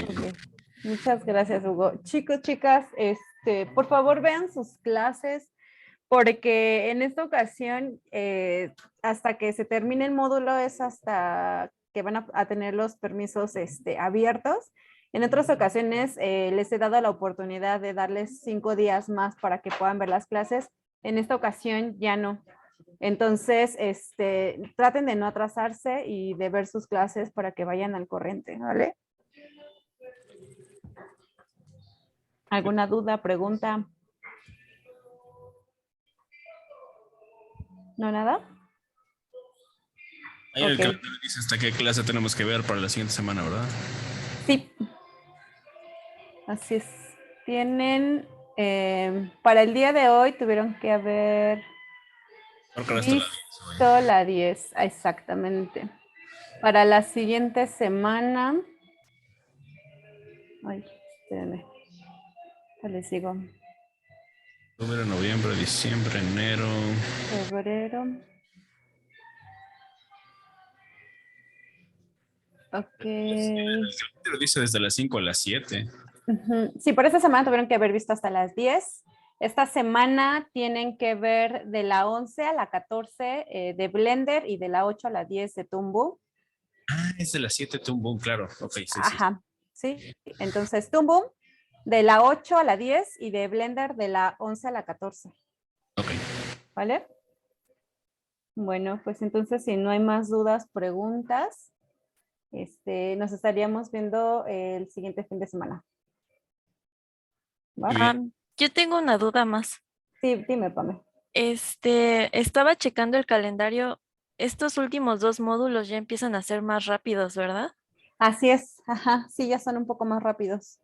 Ok. Muchas gracias, Hugo. Chicos, chicas, por favor vean sus clases porque en esta ocasión, hasta que se termine el módulo, es hasta que van a tener los permisos abiertos. En otras ocasiones les he dado la oportunidad de darles 5 días más para que puedan ver las clases. En esta ocasión ya no. Entonces, traten de no atrasarse y de ver sus clases para que vayan al corriente, ¿vale? ¿Alguna duda, pregunta? ¿No nada? Ahí en el Ok. calendario dice hasta qué clase tenemos que ver para la siguiente semana, ¿verdad? Sí, así es. Tienen, para el día de hoy tuvieron que haber Creo que hasta la 10 hoy. visto la 10, exactamente. Para la siguiente semana, ay, espérenme, ya les digo, Octubre, noviembre, diciembre, enero. febrero. Ok. El calendario dice desde las 5 a las 7. Ujú. Sí, por esta semana tuvieron que haber visto hasta las 10. Esta semana tienen que ver de la 11 a la 14 de Blender y de la 8 a la 10 de Tumbo. Es de las 7 Toon Boom, claro. Ok, sí, sí. Ajá, sí. Entonces, Tumbo de la 8 a la 10 y de Blender de la 11 a la 14. Ok. ¿Vale? Bueno, pues entonces si no hay más dudas, preguntas, nos estaríamos viendo el siguiente fin de semana. ¿Va? Muy bien. Yo tengo una duda más. Sí, dime, Pame. Estaba checando el calendario. Estos últimos 2 módulos ya empiezan a ser más rápidos, ¿verdad? Así es, ajá, sí, ya son un poco más rápidos.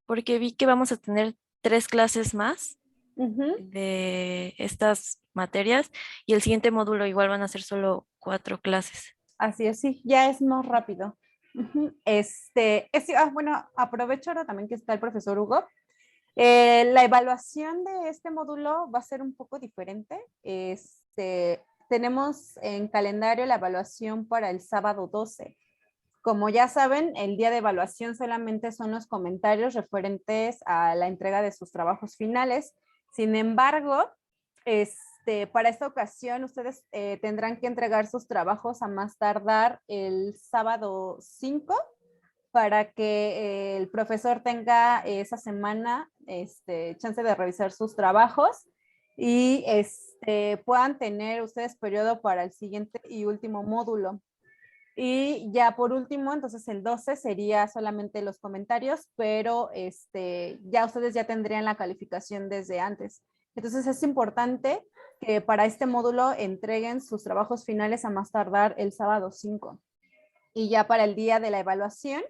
Porque vi que vamos a tener 3 clases más Ujú. de estas materias y el siguiente módulo igual van a ser solo 4 clases. Así es, sí, ya es más rápido. Ujú. Bueno, aprovecho ahora también que está el profesor Hugo. La evaluación de este módulo va a ser un poco diferente. Tenemos en calendario la evaluación para el sábado 12. Como ya saben, el día de evaluación solamente son los comentarios referentes a la entrega de sus trabajos finales. Sin embargo, para esta ocasión ustedes tendrán que entregar sus trabajos a más tardar el sábado 5 para que el profesor tenga esa semana chance de revisar sus trabajos y puedan tener ustedes periodo para el siguiente y último módulo. Y ya por último, entonces el 12 sería solamente los comentarios, pero ya ustedes ya tendrían la calificación desde antes. Entonces es importante que para este módulo entreguen sus trabajos finales a más tardar el sábado 5. Y ya para el día de la evaluación,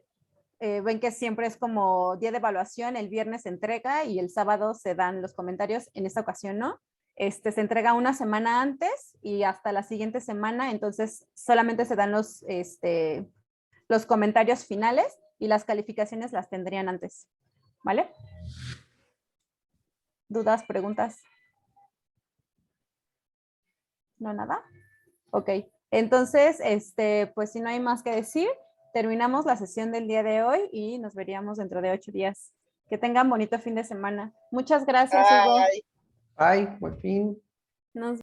ven que siempre es como día de evaluación, el viernes se entrega y el sábado se dan los comentarios. En esta ocasión no. Se entrega una semana antes y hasta la siguiente semana, entonces solamente se dan los comentarios finales y las calificaciones las tendrían antes. ¿Vale? ¿Dudas, preguntas? ¿No, nada? Ok. Entonces, pues si no hay más que decir, terminamos la sesión del día de hoy y nos veríamos dentro de 8 días. Que tengan bonito fin de semana. Muchas gracias, Hugo. Ay. Ay, buen fin. Nos